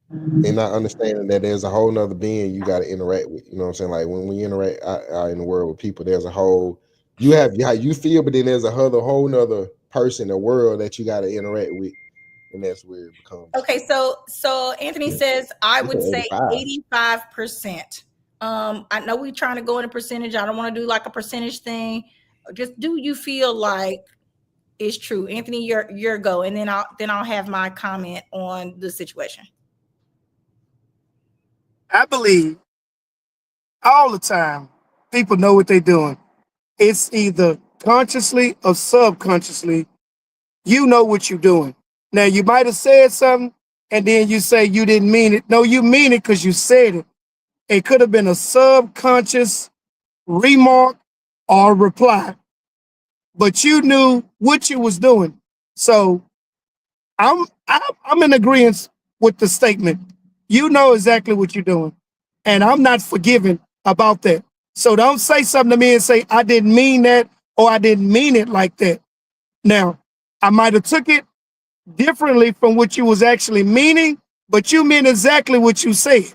and they're not understanding that there's a whole nother being you got to interact with. You know what I'm saying? Like when we interact out in the world with people, there's a whole you have how you feel, but then there's a whole nother person in the world that you got to interact with. And that's where it becomes. Okay, so Anthony says I would say 85%. I know we're trying to go in a percentage. I don't want to do like a percentage thing. Just do you feel like it's true? Anthony, your go, and then I'll have my comment on the situation. I believe all the time people know what they're doing. It's either consciously or subconsciously, you know what you're doing. Now, you might have said something, and then you say you didn't mean it. No, you mean it because you said it. It could have been a subconscious remark or reply, but you knew what you was doing. So I'm in agreement with the statement. You know exactly what you're doing, and I'm not forgiving about that. So don't say something to me and say I didn't mean that or I didn't mean it like that. Now, I might have took it differently from what you was actually meaning, but you meant exactly what you said.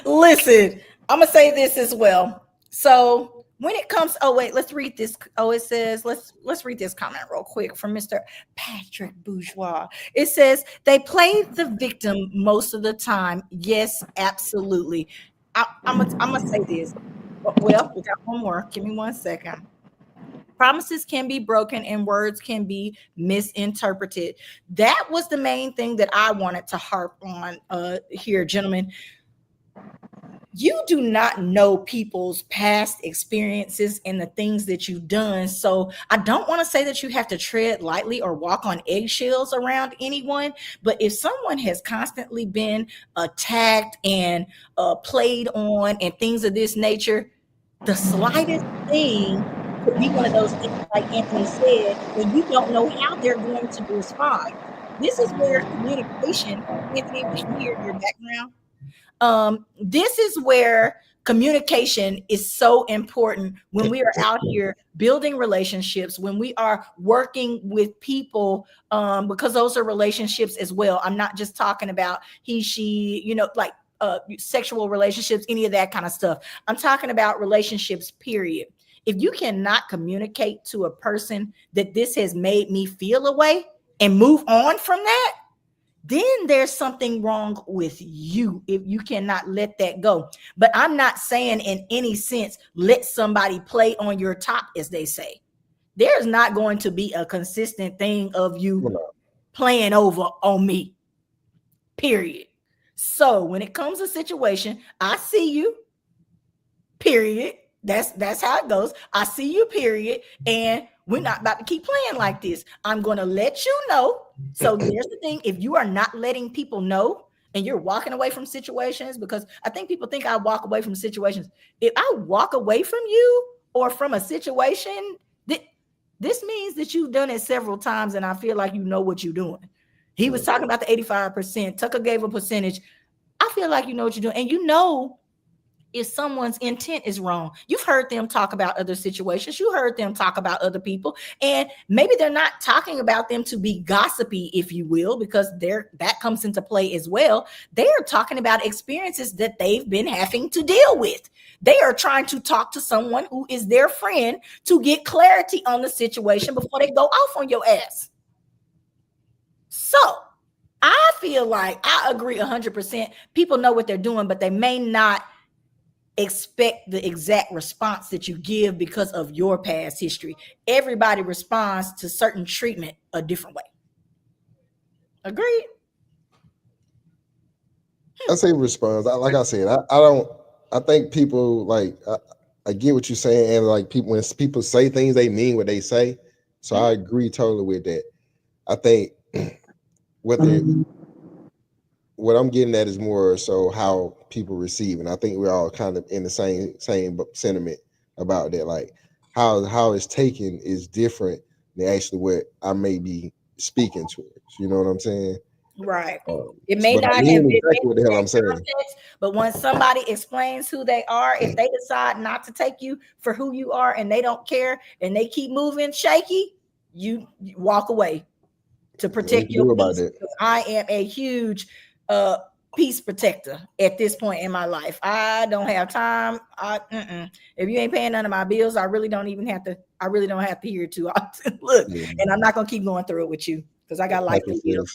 Listen, I'm gonna say this as well. So when it comes, oh wait, let's read this. Oh, it says, let's read this comment real quick from Mr. Patrick Bourgeois. It says they play the victim most of the time. Yes, absolutely. I'm gonna say this. Well, we got one more. Give me 1 second. Promises can be broken and words can be misinterpreted. That was the main thing that I wanted to harp on here, gentlemen. You do not know people's past experiences and the things that you've done. So I don't want to say that you have to tread lightly or walk on eggshells around anyone. But if someone has constantly been attacked and played on and things of this nature, the slightest thing could be one of those things, like Anthony said, and you don't know how they're going to respond. This is where communication, Anthony, we can hear your background. This is where communication is so important when we are out here building relationships, when we are working with people, because those are relationships as well. I'm not just talking about he, she, like sexual relationships, any of that kind of stuff. I'm talking about relationships, period. If you cannot communicate to a person that this has made me feel a way and move on from that, then there's something wrong with you if you cannot let that go. But I'm not saying in any sense, let somebody play on your top, as they say. There's not going to be a consistent thing of you playing over on me, period. So when it comes to a situation, I see you, period. That's how it goes. I see you, period. And we're not about to keep playing like this. I'm going to let you know. So there's the thing. If you are not letting people know and you're walking away from situations, because I think people think I walk away from situations. If I walk away from you or from a situation, this means that you've done it several times and I feel like you know what you're doing. He was talking about the 85%. Tucker gave a percentage. I feel like you know what you're doing. And you know if someone's intent is wrong. You've heard them talk about other situations. You heard them talk about other people. And maybe they're not talking about them to be gossipy, if you will, because that comes into play as well. They are talking about experiences that they've been having to deal with. They are trying to talk to someone who is their friend to get clarity on the situation before they go off on your ass. So I feel like I agree 100%. People know what they're doing, but they may not expect the exact response that you give because of your past history. Everybody responds to certain treatment a different way. Agreed? I say response. Like I said, I think people like, I get what you're saying. And like when people say things, they mean what they say. So I agree totally with that. I think what I'm getting at is more so how people receive, and I think we're all kind of in the same sentiment about that. Like how it's taken is different than actually what I may be speaking towards. You know what I'm saying? Right. It may not have been exactly what the hell I'm saying. But when somebody explains who they are, if they decide not to take you for who you are and they don't care and they keep moving shaky, you walk away to protect your peace. I am a huge peace protector at this point in my life. I don't have time. If you ain't paying none of my bills, I really don't have to hear it too often. Look, and I'm not gonna keep going through it with you because I got life to live.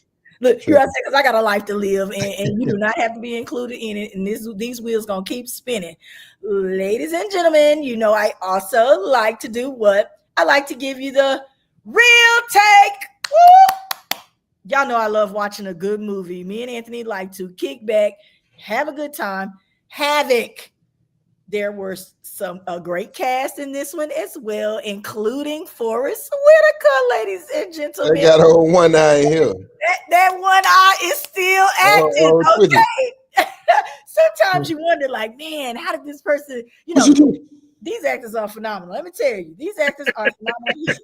Look, here I say, because I got a life to live, and you do not have to be included in it. And these wheels gonna keep spinning. Ladies and gentlemen, you know I also like to do what? I like to give you the real take. Woo! Y'all know I love watching a good movie. Me and Anthony like to kick back, have a good time. Havoc. There were a great cast in this one as well, including Forrest Whitaker, ladies and gentlemen. They got her one eye in here. That one eye is still acting. Twitching. Okay. Sometimes you wonder, like, man, how did this person, you know, these actors are phenomenal. Let me tell you, these actors are phenomenal.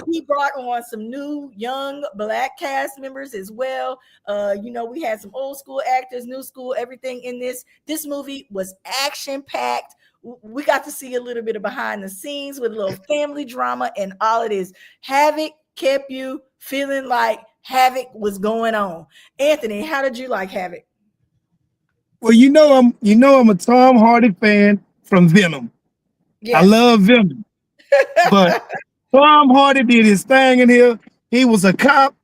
He brought on some new young Black cast members as well. You know, we had some old school actors, new school, everything in this. This movie was action packed. We got to see a little bit of behind the scenes with a little family drama and all it is. Havoc kept you feeling like Havoc was going on. Anthony, how did you like Havoc? Well, I'm a Tom Hardy fan from Venom. Yes. I love Venom, but Tom Hardy did his thing in here. He was a cop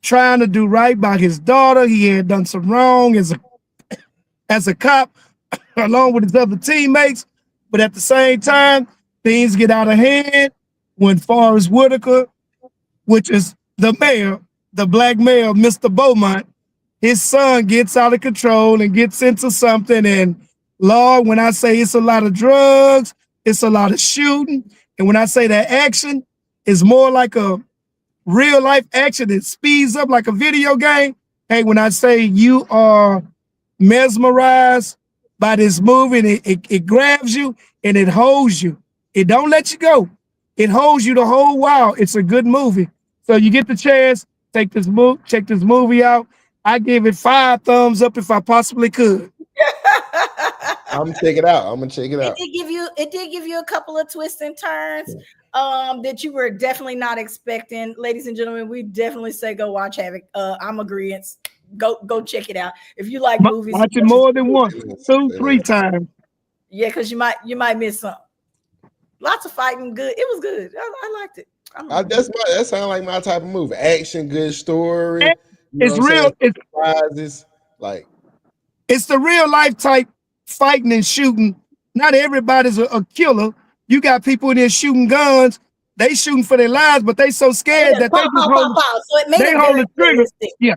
trying to do right by his daughter. He had done some wrong as a cop, along with his other teammates. But at the same time, things get out of hand when Forrest Whitaker, which is the mayor, the Black mayor, Mr. Beaumont, his son gets out of control and gets into something. And Lord, when I say it's a lot of drugs, it's a lot of shooting. And when I say that action is more like a real life action that speeds up like a video game. Hey, when I say you are mesmerized by this movie, and it grabs you and it holds you. It don't let you go. It holds you the whole while. It's a good movie. So you get the chance, check this movie out. I give it 5 thumbs up if I possibly could. I'm gonna check it out. It did give you a couple of twists and turns that you were definitely not expecting. Ladies and gentlemen, we definitely say go watch Havoc. I'm agreeing. Go check it out. If you like movies, watch it more than once, 2, 3 times. Yeah, because you might miss something. Lots of fighting, good. It was good. I liked it. That sounds like my type of movie. Action, good story. It's real. It's like it's the real life type fighting and shooting. Not everybody's a killer. You got people in there shooting guns. They shooting for their lives, but they so scared that they just hold the trigger. Yeah.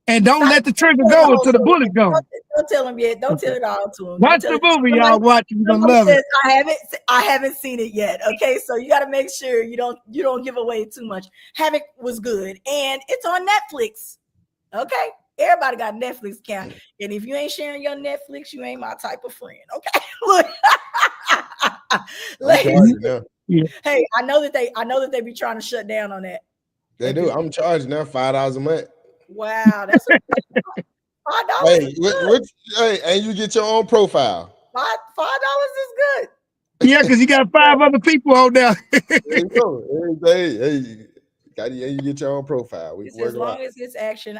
And don't let the trigger go until the bullet goes. Don't tell them yet. Don't tell it all to them. Watch the movie, y'all. Watch it. You're gonna love it. I haven't seen it yet. Okay, so you got to make sure you don't give away too much. Havoc was good, and it's on Netflix. Okay, everybody got a Netflix account, and if you ain't sharing your Netflix, you ain't my type of friend. Okay, look. Hey, I know that they be trying to shut down on that. They do. I'm charging now $5 a month. Wow, that's $5. Hey, and you get your own profile. $5 is good. Yeah, because you got 5 other people on there. There you go. Hey, you get your own profile. As long as it's action,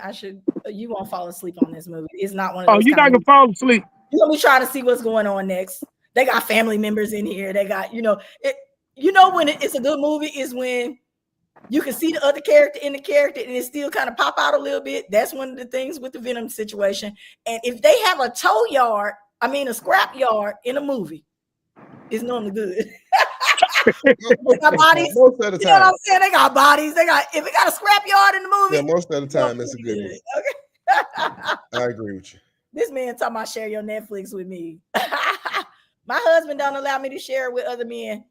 you won't fall asleep on this movie. It's not one of those. Oh, you're not gonna fall asleep. You're gonna be trying to see what's going on next. They got family members in here. They got, when it's a good movie is when you can see the other character in the character and it still kind of pop out a little bit. That's one of the things with the Venom situation. And if they have a scrap yard in a movie, it's normally good. They got bodies. Most of the time. You know what I'm saying? They got bodies. If it got a scrap yard in the movie. Yeah, most of the time it's a good movie. Okay. I agree with you. This man talking about share your Netflix with me. My husband don't allow me to share it with other men.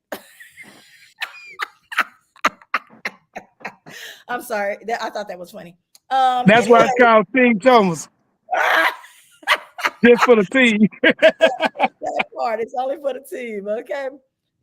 I'm sorry. I thought that was funny. That's why it's called Team Thomas. Just for the team. That part. It's only for the team. Okay.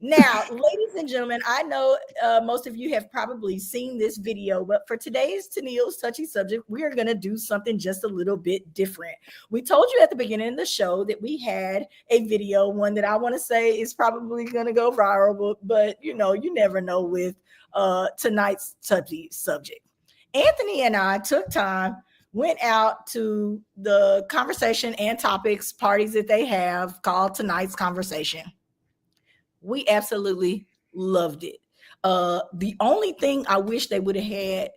Now, ladies and gentlemen, I know most of you have probably seen this video, but for today's Tennille's Touchy Subject, we are going to do something just a little bit different. We told you at the beginning of the show that we had a video, one that I want to say is probably going to go viral, but you never know with tonight's Touchy Subject. Anthony and I took time, went out to the conversation and topics parties that they have called Tonight's Conversation. We absolutely loved it. The only thing I wish they would have had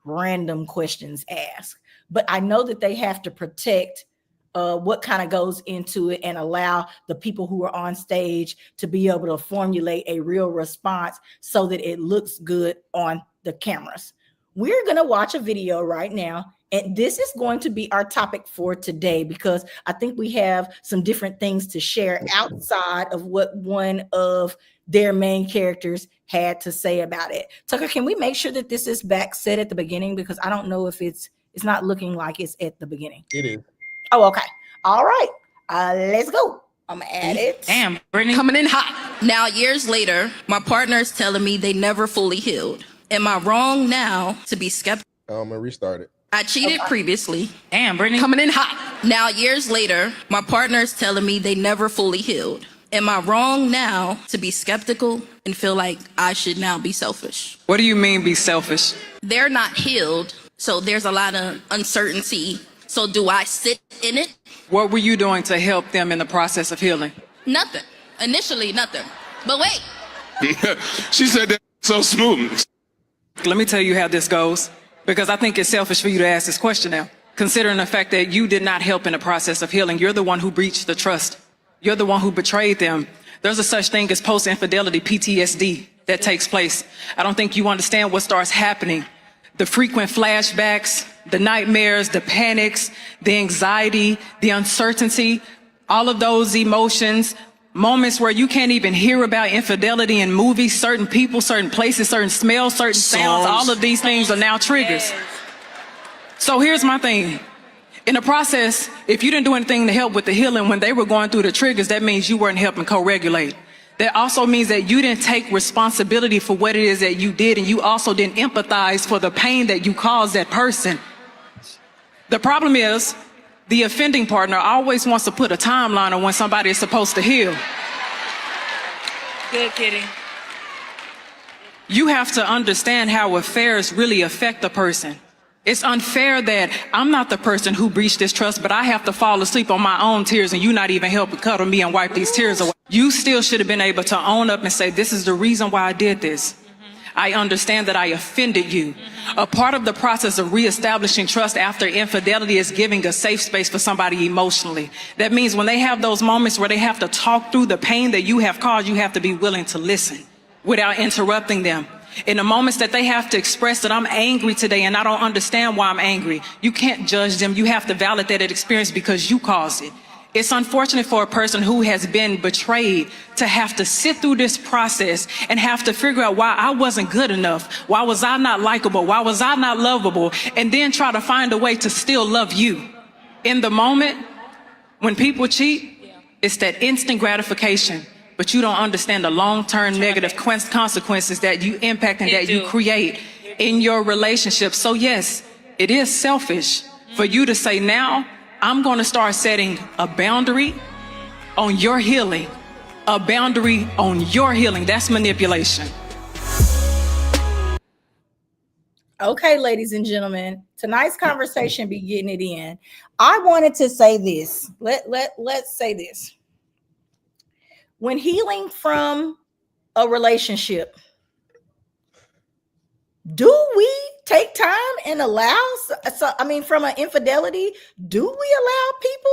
random questions asked, but I know that they have to protect what kind of goes into it and allow the people who are on stage to be able to formulate a real response so that it looks good on the cameras. We're going to watch a video right now, And this is going to be our topic for today, because I think we have some different things to share outside of what one of their main characters had to say about it. Tucker, can we make sure that this is back set at the beginning? Because I don't know if it's not looking like it's at the beginning. It is. Oh, okay. All right. Let's go. I'm gonna add it. Damn, Brittany. Coming in hot. Now, years later, my partner is telling me they never fully healed. Am I wrong now to be skeptical? I'm gonna restart it. I cheated previously. Damn, Brittany. Coming in hot. Now, years later, my partner is telling me they never fully healed. Am I wrong now to be skeptical and feel like I should now be selfish? What do you mean be selfish? They're not healed, so there's a lot of uncertainty. So do I sit in it? What were you doing to help them in the process of healing? Nothing. Initially, nothing. But wait. She said that so smooth. Let me tell you how this goes, because I think it's selfish for you to ask this question now. Considering the fact that you did not help in the process of healing, you're the one who breached the trust. You're the one who betrayed them. There's a such thing as post-infidelity PTSD that takes place. I don't think you understand what starts happening. The frequent flashbacks, the nightmares, the panics, the anxiety, the uncertainty, all of those emotions, moments where you can't even hear about infidelity in movies, certain people, certain places, certain smells, certain sounds, all of these things are now triggers. So here's my thing. In the process, if you didn't do anything to help with the healing when they were going through the triggers, that means you weren't helping co-regulate. That also means that you didn't take responsibility for what it is that you did, and you also didn't empathize for the pain that you caused that person. The problem is, the offending partner always wants to put a timeline on when somebody is supposed to heal. Good kitty. You have to understand how affairs really affect a person. It's unfair that I'm not the person who breached this trust, but I have to fall asleep on my own tears and you not even help cuddle me and wipe these tears away. You still should have been able to own up and say, this is the reason why I did this. I understand that I offended you. A part of the process of reestablishing trust after infidelity is giving a safe space for somebody emotionally. That means when they have those moments where they have to talk through the pain that you have caused, you have to be willing to listen without interrupting them. In the moments that they have to express that I'm angry today and I don't understand why I'm angry, you can't judge them. You have to validate that experience because you caused it. It's unfortunate for a person who has been betrayed to have to sit through this process and have to figure out why I wasn't good enough. Why was I not likable? Why was I not lovable? And then try to find a way to still love you. In the moment, when people cheat, it's that instant gratification. But you don't understand the long-term negative consequences that you impact and that you create in your relationship. So yes, it is selfish for you to say, now I'm going to start setting a boundary on your healing, a boundary on your healing. That's manipulation. Okay, ladies and gentlemen, tonight's conversation be getting it in. I wanted to say this. Let's say this. When healing from a relationship, do we take time and allow, from an infidelity, do we allow people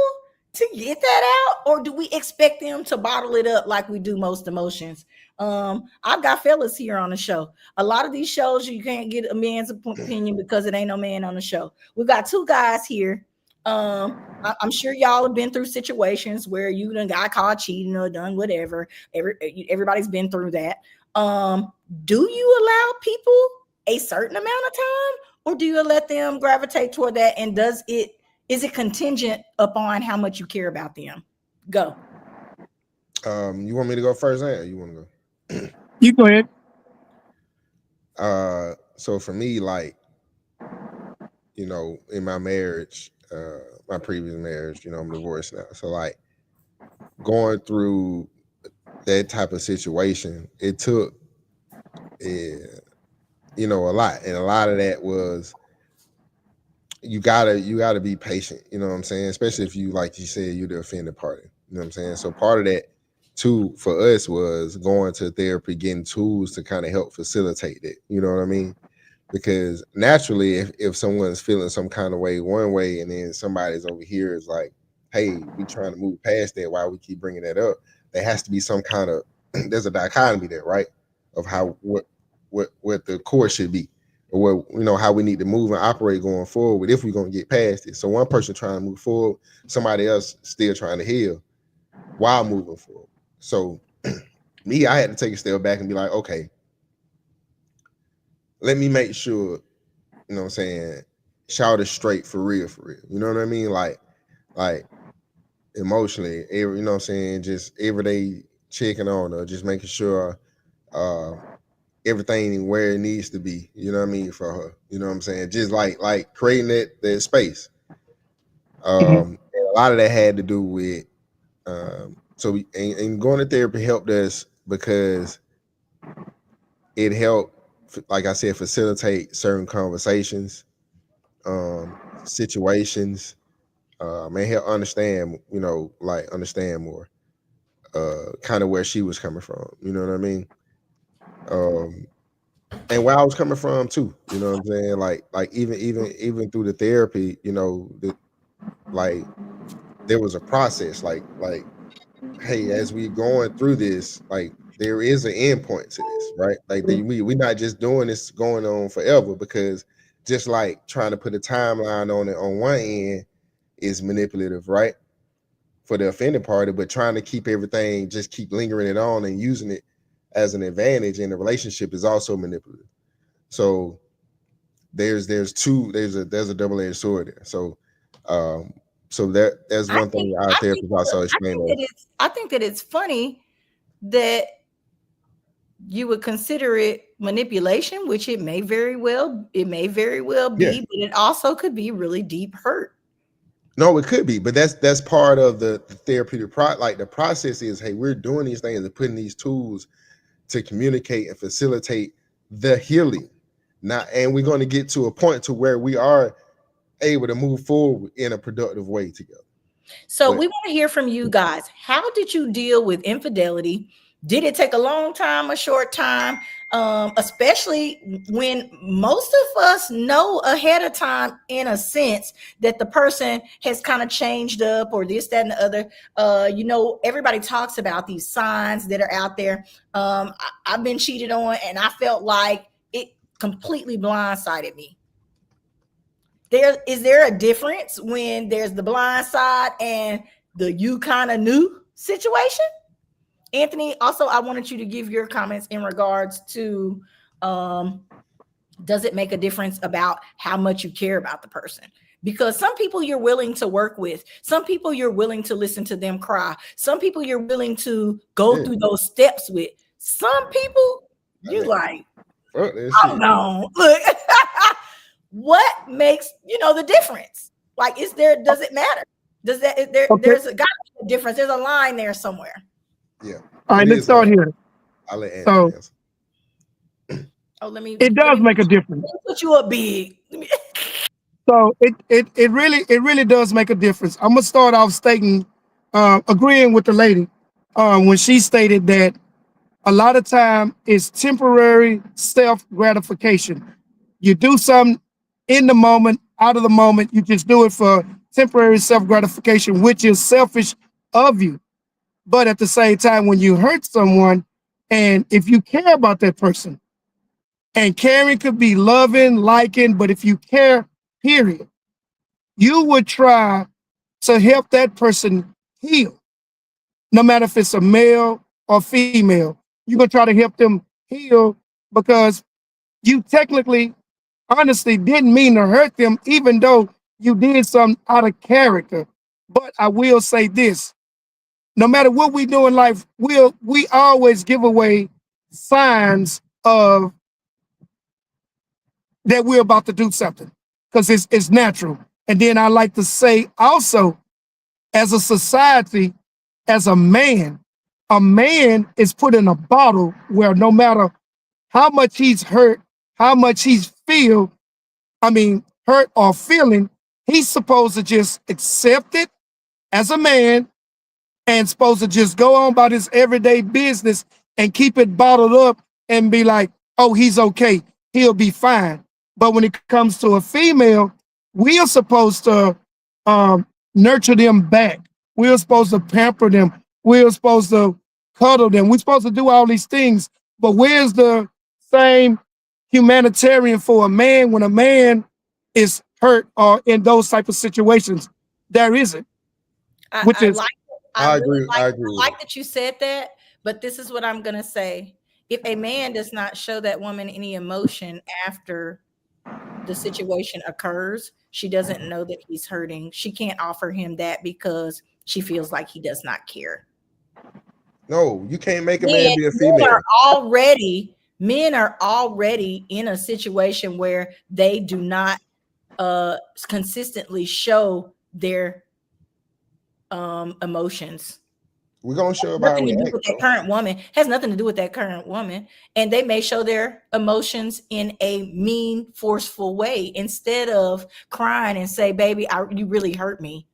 to get that out, or do we expect them to bottle it up like we do most emotions? I've got fellas here on the show. A lot of these shows, you can't get a man's opinion because it ain't no man on the show. We've got two guys here. I'm sure y'all have been through situations where you done got caught cheating or done whatever. Everybody's been through that. Do you allow people a certain amount of time, or do you let them gravitate toward that? And is it contingent upon how much you care about them? Go. You want me to go first, or you want to go? You go ahead. So for me, like, in my marriage, my previous marriage, I'm divorced now. So like going through that type of situation, it took, a lot. And a lot of that was, you gotta be patient, you know what I'm saying? Especially if you, like you said, you're the offended party, you know what I'm saying? So part of that too, for us, was going to therapy, getting tools to kind of help facilitate it, you know what I mean? Because naturally, if someone's feeling some kind of way one way, and then somebody's over here is like, hey, we trying to move past that, why we keep bringing that up, there has to be some kind of, there's a dichotomy there, right? Of how, what the core should be, or what, you know, how we need to move and operate going forward if we're gonna get past it. So one person trying to move forward, somebody else still trying to heal while moving forward. So me, I had to take a step back and be like, okay, let me make sure, you know what I'm saying, shout it straight for real. You know what I mean? Like emotionally, you know what I'm saying, just everyday checking on her, just making sure everything where it needs to be, you know what I mean, for her. You know what I'm saying? Just like creating that space. And a lot of that had to do with and going to therapy helped us because it helped, like I said, facilitate certain conversations, situations, and help understand, you know, like understand more kind of where she was coming from, you know what I mean? And where I was coming from too, you know what I'm saying? Like even through the therapy, you know, like there was a process, like hey, as we going through this, like there is an end point to this, right? Like we not just doing this going on forever, because just like trying to put a timeline on it on one end is manipulative, right? For the offended party, but trying to keep everything, just keep lingering it on and using it as an advantage in the relationship is also manipulative. So there's a double-edged sword there. So so that's one thing our therapist also explained. I think that it's funny that you would consider it manipulation, which it may very well be, Yeah. but it also could be really deep hurt. No, it could be, but that's part of the therapeutic like the process is, hey, we're doing these things and putting these tools to communicate and facilitate the healing. Now, and we're going to get to a point to where we are able to move forward in a productive way together. So we want to hear from you guys. How did you deal with infidelity? Did it take a long time, a short time? Especially when most of us know ahead of time, in a sense, that the person has kind of changed up or this, that, and the other. You know, everybody talks about these signs that are out there. I've been cheated on, and I felt like it completely blindsided me. Is there a difference when there's the blind side and the you kind of knew situation? Anthony, also, I wanted you to give your comments in regards to does it make a difference about how much you care about the person? Because some people you're willing to work with, some people you're willing to listen to them cry, some people you're willing to go through those steps with. Some people you like, oh no, look. What makes, you know, the difference? Like, does it matter? Does that there's a difference? There's a line there somewhere. Yeah. All right, let's start here. I'll let Anthony answer. It does make a difference. Let me put you up big. So it really does make a difference. I'm gonna start off stating, agreeing with the lady when she stated that a lot of time it's temporary self gratification. You do something in the moment, out of the moment, you just do it for temporary self gratification, which is selfish of you. But at the same time, when you hurt someone, and if you care about that person, and caring could be loving, liking, but if you care, period, you would try to help that person heal. No matter if it's a male or female, you're going to try to help them heal because you technically, honestly, didn't mean to hurt them, even though you did something out of character. But I will say this, no matter what we do in life, we always give away signs of that we're about to do something because it's natural. And then I like to say also, as a society, as a man is put in a bottle where no matter how much he's hurt, how much he's hurt or feeling, he's supposed to just accept it as a man and supposed to just go on about his everyday business and keep it bottled up and be like, oh, he's okay, he'll be fine. But when it comes to a female, we are supposed to nurture them back. We're supposed to pamper them. We're supposed to cuddle them. We're supposed to do all these things. But where's the same humanitarian for a man when a man is hurt or in those type of situations. There isn't. Which is I agree. I agree. I like that you said that, but this is what I'm gonna say. If a man does not show that woman any emotion after the situation occurs, she doesn't know that he's hurting. She can't offer him that because she feels like he does not care. No, you can't make a man be a female. Men are already in a situation where they do not consistently show their emotions. We're gonna show about that current woman has nothing to do with that current woman, and they may show their emotions in a mean, forceful way instead of crying and say, "Baby, you really hurt me."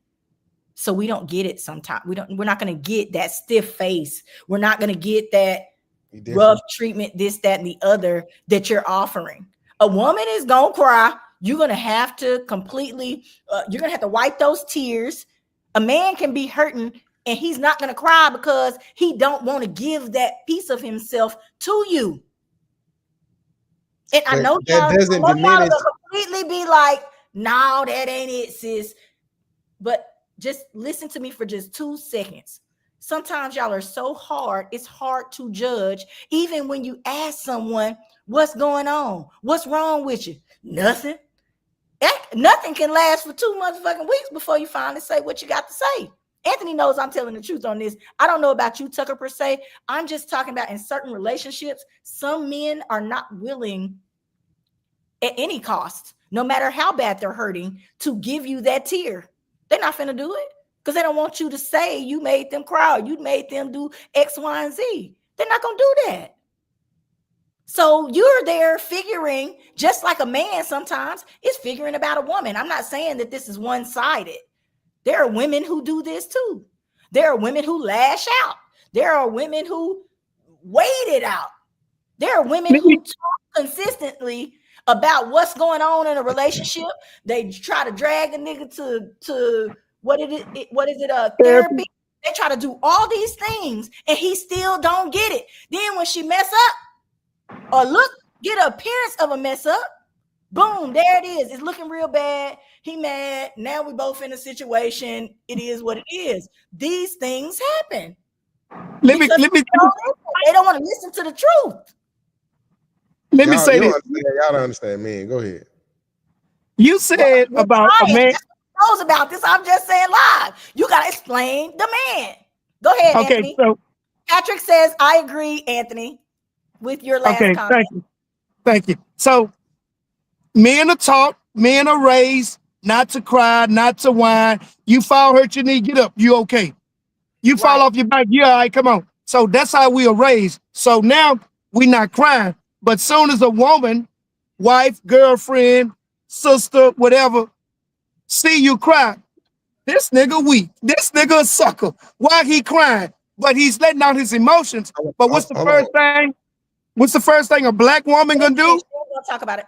So we don't get it sometimes. We're not going to get that stiff face. We're not going to get that rough treatment, this, that, and the other that you're offering. A woman is going to cry. You're going to have to completely, you're going to have to wipe those tears. A man can be hurting and he's not going to cry because he don't want to give that piece of himself to you. And I know y'all completely be like, no, that ain't it, sis. But just listen to me for just 2 seconds. Sometimes y'all are so hard, it's hard to judge. Even when you ask someone, what's going on? What's wrong with you? Nothing. Nothing can last for 2 motherfucking weeks before you finally say what you got to say. Anthony knows I'm telling the truth on this. I don't know about you, Tucker, per se. I'm just talking about in certain relationships, some men are not willing at any cost, no matter how bad they're hurting, to give you that tear. They're not finna do it because they don't want you to say you made them cry or you made them do X, Y, and Z. They're not gonna do that. So you're there figuring, just like a man sometimes is figuring about a woman. I'm not saying that this is one-sided. There are women who do this too. There are women who lash out. There are women who wait it out. There are women who talk consistently about what's going on in a relationship. They try to drag a nigga to therapy. They try to do all these things and he still don't get it. Then when she mess up or get an appearance of a mess up, boom, there it is. It's looking real bad. He mad. Now we both in a situation. It is what it is. These things happen. They don't want to listen to the truth. Let me say this. Y'all don't understand, man. Go ahead. You said about a man. Knows about this. I'm just saying live. You got to explain the man. Go ahead, Anthony. So Patrick says, I agree, Anthony, with your last comment. Thank you. So men are taught, men are raised not to cry, not to whine. You fall, hurt your knee, get up. You okay. You fall off your back. Yeah, all right, come on. So that's how we are raised. So now we're not crying. But soon as a woman, wife, girlfriend, sister, whatever, see you cry, this nigga weak. This nigga a sucker. Why he crying? But he's letting out his emotions. But what's the first thing? What's the first thing a black woman gonna do? We'll talk about it.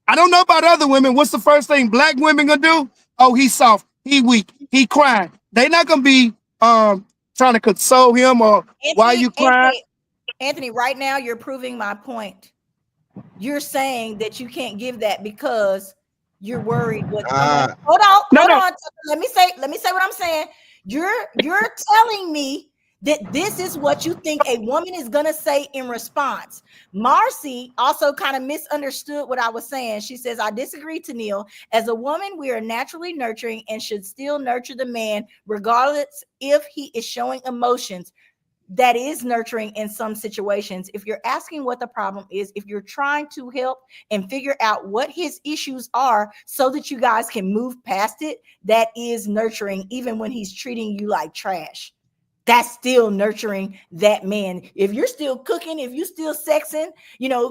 I don't know about other women. What's the first thing black women gonna do? Oh, he's soft. He weak. He crying. They not gonna be trying to console him or why you crying. Anthony, right now you're proving my point. You're saying that you can't give that because you're worried. Hold on. Let me say what I'm saying. You're telling me that this is what you think a woman is gonna say in response. Marcy also kind of misunderstood what I was saying. She says, I disagree, Tennille. As a woman, we are naturally nurturing and should still nurture the man, regardless if he is showing emotions. That is nurturing in some situations. If you're asking what the problem is, if you're trying to help and figure out what his issues are so that you guys can move past it, that is nurturing, even when he's treating you like trash. That's still nurturing that man. If you're still cooking, if you're still sexing,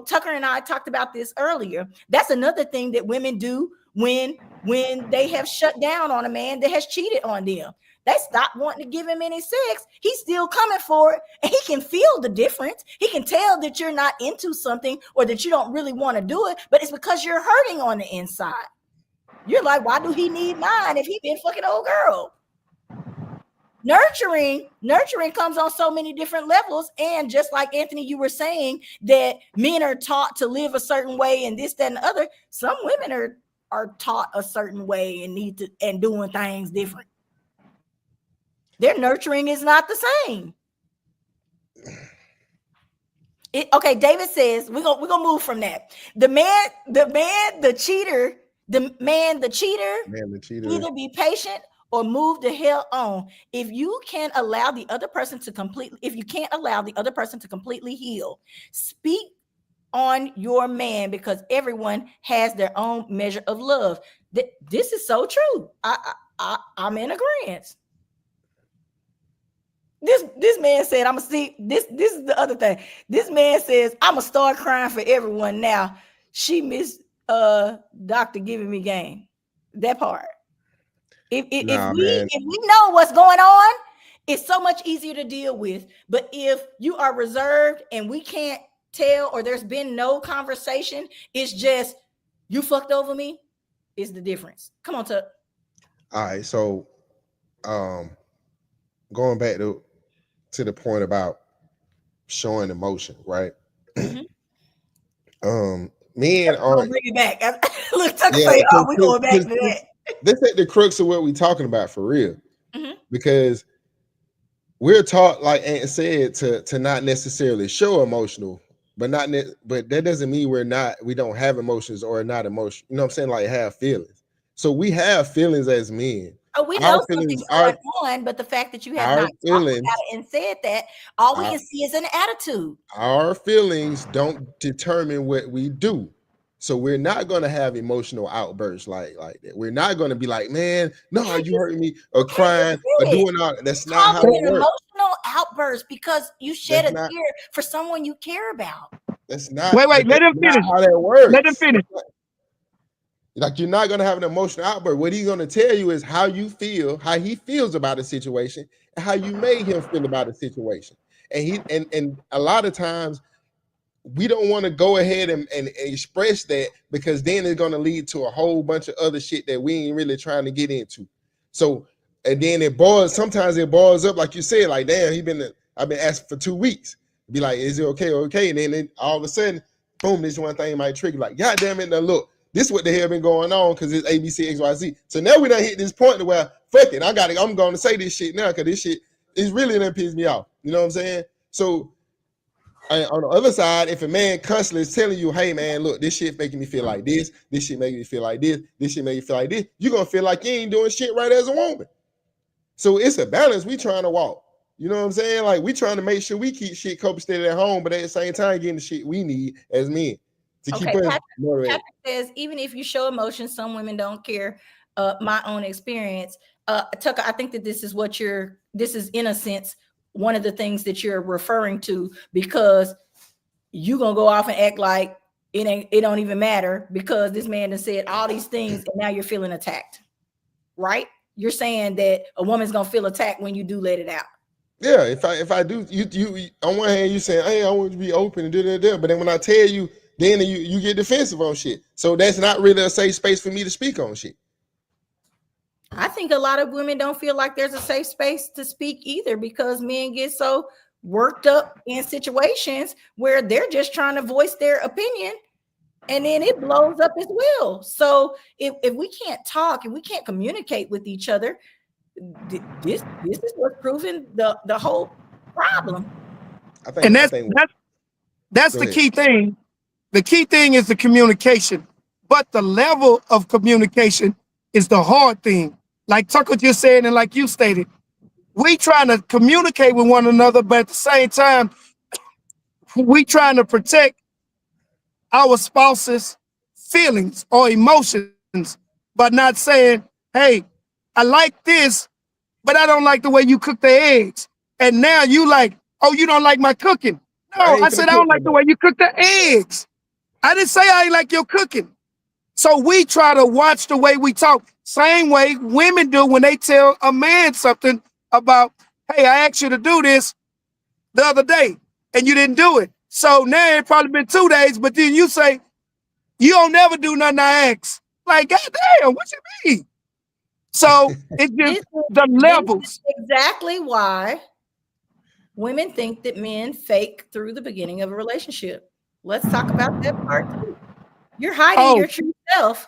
Tucker and I talked about this earlier. That's another thing that women do when they have shut down on a man that has cheated on them. They stop wanting to give him any sex. He's still coming for it. And he can feel the difference. He can tell that you're not into something or that you don't really want to do it, but it's because you're hurting on the inside. You're like, why do he need mine if he been fucking old girl? nurturing comes on so many different levels. And just like Anthony, you were saying that men are taught to live a certain way and this, that, and the other. Some women are taught a certain way and need to and doing things different. Their nurturing is not the same. Okay, David says we're gonna move from that. The cheater, either be patient or move the hell on. If you can't allow the other person to completely heal, speak on your man, because everyone has their own measure of love. This is so true. I'm in agreement. This man said, I'm gonna see this is the other thing. This man says, I'm gonna start crying for everyone now. She missed Dr. giving me game. That part. If we know what's going on, it's so much easier to deal with. But if you are reserved and we can't tell, or there's been no conversation, it's just you fucked over me, is the difference. Come on, Tuck. All right, so going back to the point about showing emotion, right? Mm-hmm. Men are bring it back. Look, Tuck say, "Oh, we going back to that." This ain't the crux of what we're talking about for real, mm-hmm. because we're taught, like Aunt said, to not necessarily show emotional, but that doesn't mean we don't have emotions or not emotional. You know what I'm saying? Like have feelings. So we have feelings as men. Oh, we know something's going on, but the fact that you have not talked about it and said that, all we can see is an attitude. Our feelings don't determine what we do. So we're not going to have emotional outbursts like that. We're not going to be like, man, no, you hurting me, or crying, or doing all that. That's not how it works. Emotional outburst because you shed a tear for someone you care about. That's not. Wait, let him finish. How that works. Let him finish. Like, you're not going to have an emotional outburst. What he's going to tell you is how you feel, how he feels about a situation, and how you made him feel about a situation. And a lot of times we don't want to go ahead and express that, because then it's going to lead to a whole bunch of other shit that we ain't really trying to get into. So, and then sometimes it boils up, like you said, like, damn, I've been asking for 2 weeks. Be like, is it okay? Okay. And then all of a sudden, boom, this one thing might trigger, like, God damn it, now look, this is what the hell been going on, because it's ABC, XYZ. So now we done hit this point where, fuck it, I'm going to say this shit now, because this shit is really done piss me off. You know what I'm saying? So on the other side, if a man constantly is telling you, hey man, look, this shit making me feel like this shit making me feel like this shit making me feel like this, you're going to feel like you ain't doing shit right as a woman. So it's a balance we trying to walk. You know what I'm saying? Like, we trying to make sure we keep shit copaceted at home, but at the same time getting the shit we need as men. Patrick says, even if you show emotion, some women don't care. My own experience. Tucker, I think that this is in a sense one of the things that you're referring to, because you gonna go off and act like it don't even matter because this man has said all these things and now you're feeling attacked, right? You're saying that a woman's gonna feel attacked when you do let it out. Yeah, if I do, you on one hand you saying, hey, I want to be open and do, but then when I tell you, then you get defensive on shit. So that's not really a safe space for me to speak on shit. I think a lot of women don't feel like there's a safe space to speak either, because men get so worked up in situations where they're just trying to voice their opinion, and then it blows up as well. So if we can't talk and we can't communicate with each other, this is what's proving the whole problem. That's the key thing. The key thing is the communication, but the level of communication is the hard thing. Like Tucker just said, and like you stated, we trying to communicate with one another, but at the same time, we trying to protect our spouse's feelings or emotions, but not saying, hey, I like this, but I don't like the way you cook the eggs. And now you like, oh, you don't like my cooking. No, I said, I don't like the way you cook the eggs. I didn't say I ain't like your cooking. So we try to watch the way we talk. Same way women do when they tell a man something about, hey, I asked you to do this the other day and you didn't do it. So now it probably been 2 days, but then you say, you don't never do nothing I ask. Like, goddamn, what you mean? So it just the This levels. is exactly why women think that men fake through the beginning of a relationship. Let's talk about that part too. You're hiding your true self.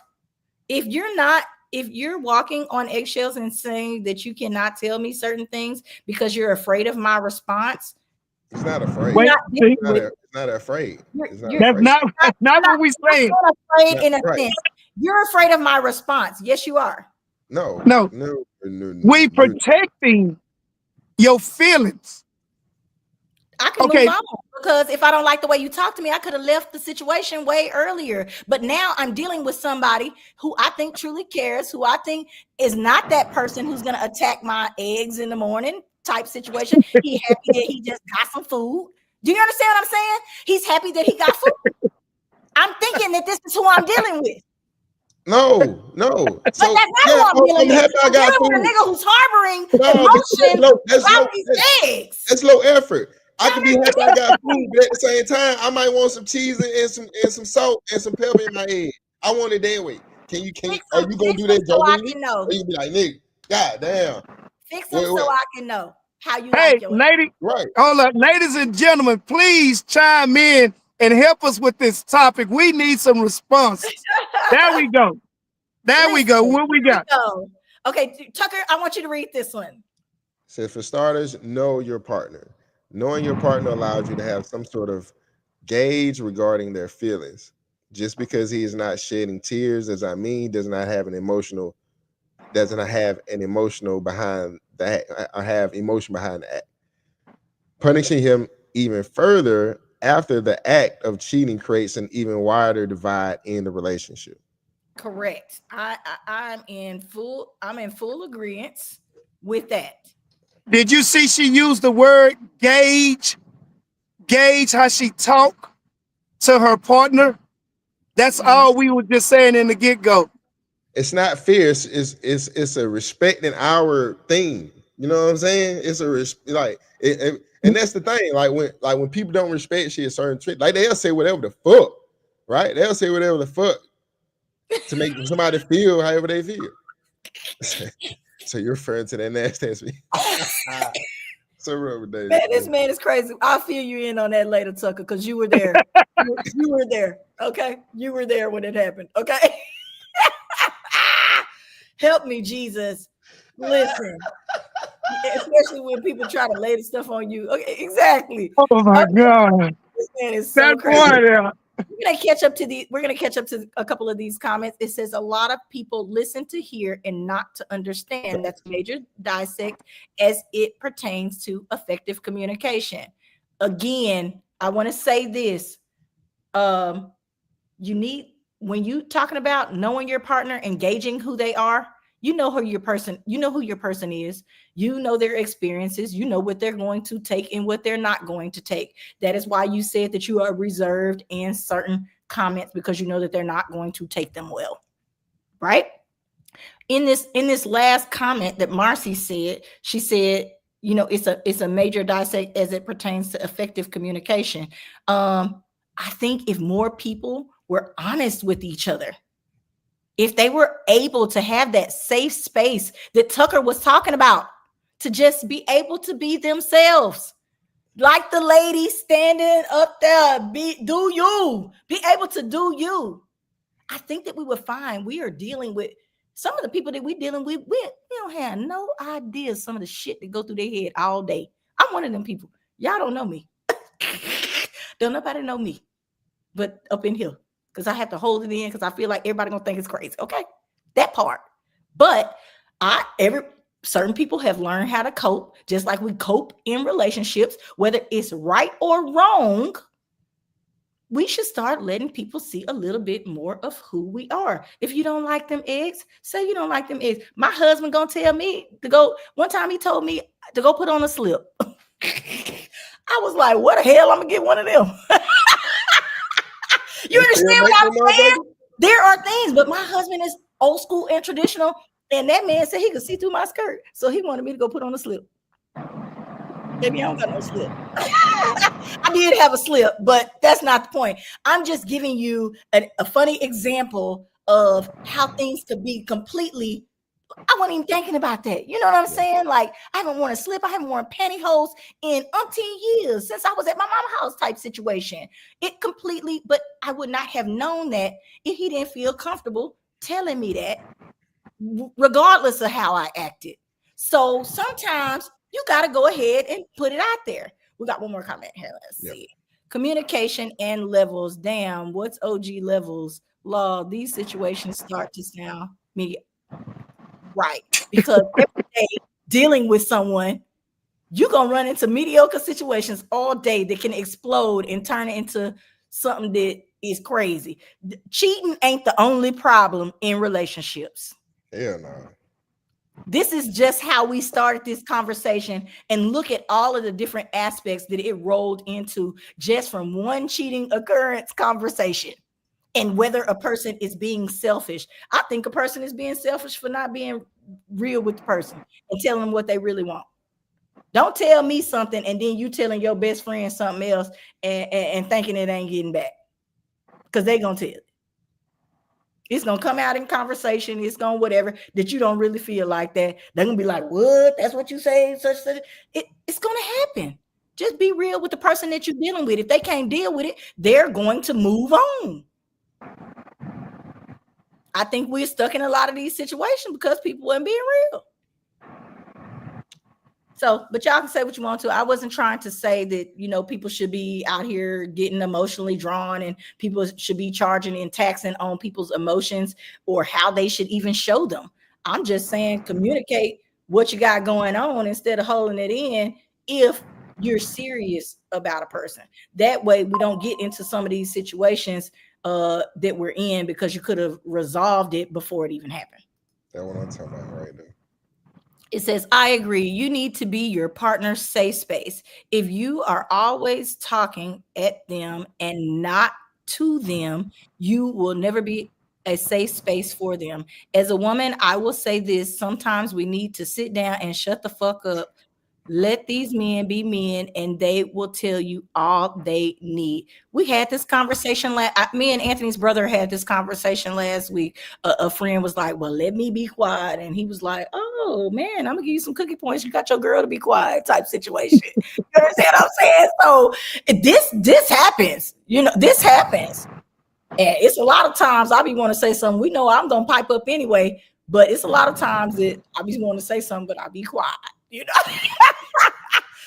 If you're walking on eggshells and saying that you cannot tell me certain things because you're afraid of my response, It's not afraid. Wait, see, It's not afraid. It's not that's afraid. not what we saying. not afraid in a Right. sense. You're afraid of my response. Yes, you are. No. We protecting your feelings. I can Okay. move on because if I don't like the way you talk to me, I could have left the situation way earlier. But now I'm dealing with somebody who I think truly cares, who I think is not that person who's going to attack my eggs in the morning type situation. He happy that he just got some food. Do you understand what I'm saying? He's happy that he got food. I'm thinking that this is who I'm dealing with. No. But So that's not who I'm dealing with. happy I I'm got dealing with a food. nigga who's harboring No, emotion that's about these eggs. That's low effort. I can be happy I got food, but at the same time, I might want some cheese and some salt and some pepper in my egg. I want it that way. Are you gonna do that so I jokingly? can know. Or you be like, nigga, god damn. Fix them so I can know how you Hey, like your lady, right. Hold up, ladies and gentlemen, please chime in and help us with this topic. We need some responses. There we go. There we go. What we got? Okay, Tucker, I want you to read this one. So for starters, know your partner. Knowing your partner allows you to have some sort of gauge regarding their feelings. Just because he is not shedding tears, does not have an emotional behind that, or have emotion behind that. Punishing him even further after the act of cheating creates an even wider divide in the relationship. Correct. I'm in full agreement with that. Did you see she used the word gauge? Gauge how she talk to her partner. That's all we were just saying in the get-go. It's not fierce. It's a respecting our thing. You know what I'm saying? It's and that's the thing. Like when people don't respect shit, a certain trick, like they'll say whatever the fuck, right? They'll say whatever the fuck to make somebody feel however they feel. So you're referring to that nasty ass me. So man, this man is crazy. I'll fill you in on that later, Tucker, because you were there. you were there. Okay. You were there when it happened. Okay. Help me, Jesus. Listen. Especially when people try to lay the stuff on you. Okay, exactly. Oh my God. This man is so crazy. We're gonna catch up to a couple of these comments. It says a lot of people listen to hear and not to understand. That's major dissect as it pertains to effective communication. Again, I want to say this. You need, when you talking about knowing your partner, engaging who they are, you know who your person is, you know their experiences, you know what they're going to take and what they're not going to take. That is why you said that you are reserved in certain comments, because you know that they're not going to take them well, right? In this last comment that Marcy said, she said, you know, it's a major dissect as it pertains to effective communication. I think if more people were honest with each other, if they were able to have that safe space that Tucker was talking about, to just be able to be themselves, like the lady standing up there, be able to do you. I think that we would find we are dealing with some of the people that we're dealing with. We don't have no idea some of the shit that go through their head all day. I'm one of them people. Y'all don't know me. Don't nobody know me, but up in here. Because I have to hold it in because I feel like everybody gonna think it's crazy. Okay, that part. But certain people have learned how to cope, just like we cope in relationships, whether it's right or wrong. We should start letting people see a little bit more of who we are. If you don't like them eggs, say you don't like them eggs. My husband gonna tell me to go. One time he told me to go put on a slip. I was like, what the hell? I'm gonna get one of them. You understand what I'm saying? There are things, but my husband is old school and traditional, and that man said he could see through my skirt, so he wanted me to go put on a slip. Maybe I don't got no slip. I did have a slip, but that's not the point. I'm just giving you a funny example of how things could be completely I wasn't even thinking about that. You know what I'm saying? Like, I haven't worn a slip. I haven't worn pantyhose in umpteen years since I was at my mama's house type situation. It completely, but I would not have known that if he didn't feel comfortable telling me that, regardless of how I acted. So sometimes you got to go ahead and put it out there. We got one more comment here. Let's see. Communication and levels. Damn, what's OG levels? Law, these situations start to sound media. Right. Because every day dealing with someone, you're going to run into mediocre situations all day that can explode and turn it into something that is crazy. Cheating ain't the only problem in relationships. Hell no. This is just how we started this conversation, and look at all of the different aspects that it rolled into just from one cheating occurrence conversation. And whether a person is being selfish. I think a person is being selfish for not being real with the person and telling them what they really want. Don't tell me something and then you telling your best friend something else and thinking it ain't getting back. Because they're going to tell it. It's going to come out in conversation. It's going to whatever that you don't really feel like that. They're going to be like, what? That's what you say? It's going to happen. Just be real with the person that you're dealing with. If they can't deal with it, they're going to move on. I think we're stuck in a lot of these situations because people weren't being real. So, but y'all can say what you want to. I wasn't trying to say that, you know, people should be out here getting emotionally drawn and people should be charging and taxing on people's emotions or how they should even show them. I'm just saying communicate what you got going on instead of holding it in if you're serious about a person. That way we don't get into some of these situations that we're in because you could have resolved it before it even happened. That's what I'm talking about right there. It says, I agree. You need to be your partner's safe space. If you are always talking at them and not to them, you will never be a safe space for them. As a woman, I will say this. Sometimes we need to sit down and shut the fuck up. Let these men be men and they will tell you all they need. We had this conversation me and Anthony's brother had this conversation last week. A friend was like, well, let me be quiet. And he was like, oh man, I'm gonna give you some cookie points. You got your girl to be quiet type situation. You understand what I'm saying? So this happens, you know, this happens. And it's a lot of times I be want to say something. We know I'm gonna pipe up anyway, but it's a lot of times that I be want to say something, but I be quiet. You know,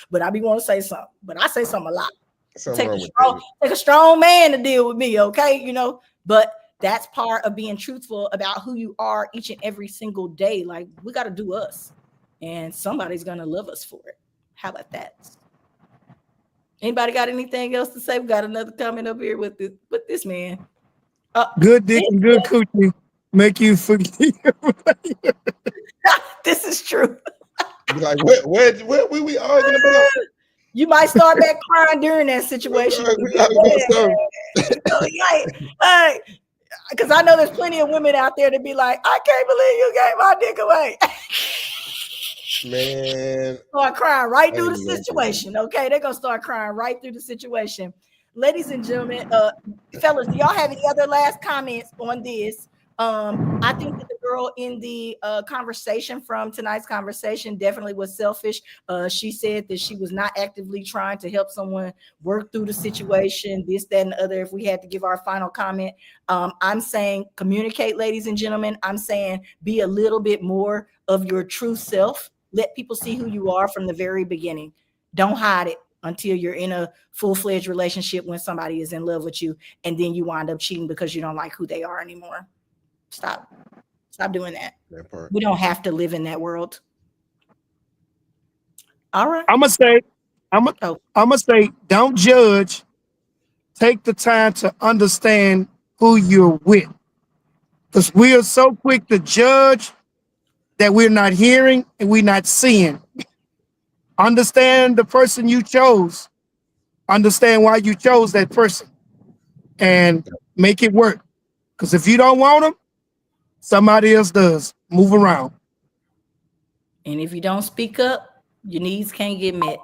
but I be want to say something, but I say something a lot. Take a strong man to deal with me, okay? You know, but that's part of being truthful about who you are each and every single day. Like we got to do us, and somebody's gonna love us for it. How about that? Anybody got anything else to say? We got another comment up here with this man. Good dick and good coochie make you forgive. This is true. Like, what we arguing about? You might start back crying during that situation. Because I know there's plenty of women out there to be like, I can't believe you gave my dick away. Man. Start crying right through the situation. Okay, they're gonna start crying right through the situation. Ladies and gentlemen, fellas, do y'all have any other last comments on this? I think that the girl in the conversation from tonight's conversation definitely was selfish. She said that she was not actively trying to help someone work through the situation, this, that, and the other. If we had to give our final comment, I'm saying communicate, ladies and gentlemen. I'm saying be a little bit more of your true self. Let people see who you are from the very beginning. Don't hide it until you're in a full-fledged relationship when somebody is in love with you, and then you wind up cheating because you don't like who they are anymore. Stop doing that. We don't have to live in that world. All right. I'm gonna say, don't judge. Take the time to understand who you're with. Because we are so quick to judge that we're not hearing and we're not seeing. Understand the person you chose. Understand why you chose that person. And make it work. Because if you don't want them, somebody else does. Move around. And if you don't speak up, your needs can't get met.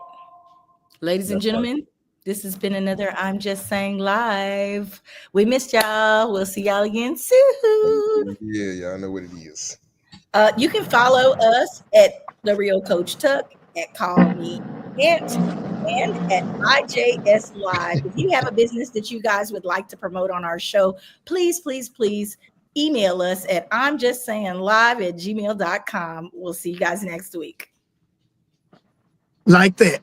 Ladies and gentlemen, this has been another I'm Just Saying Live. We missed y'all. We'll see y'all again soon. Yeah, y'all know what it is. You can follow us at The Real Coach Tuck, at Call Me Aunt, and at IJS Live. If you have a business that you guys would like to promote on our show, please, please, please email us at imjustsayinglive@gmail.com. We'll see you guys next week. Like that.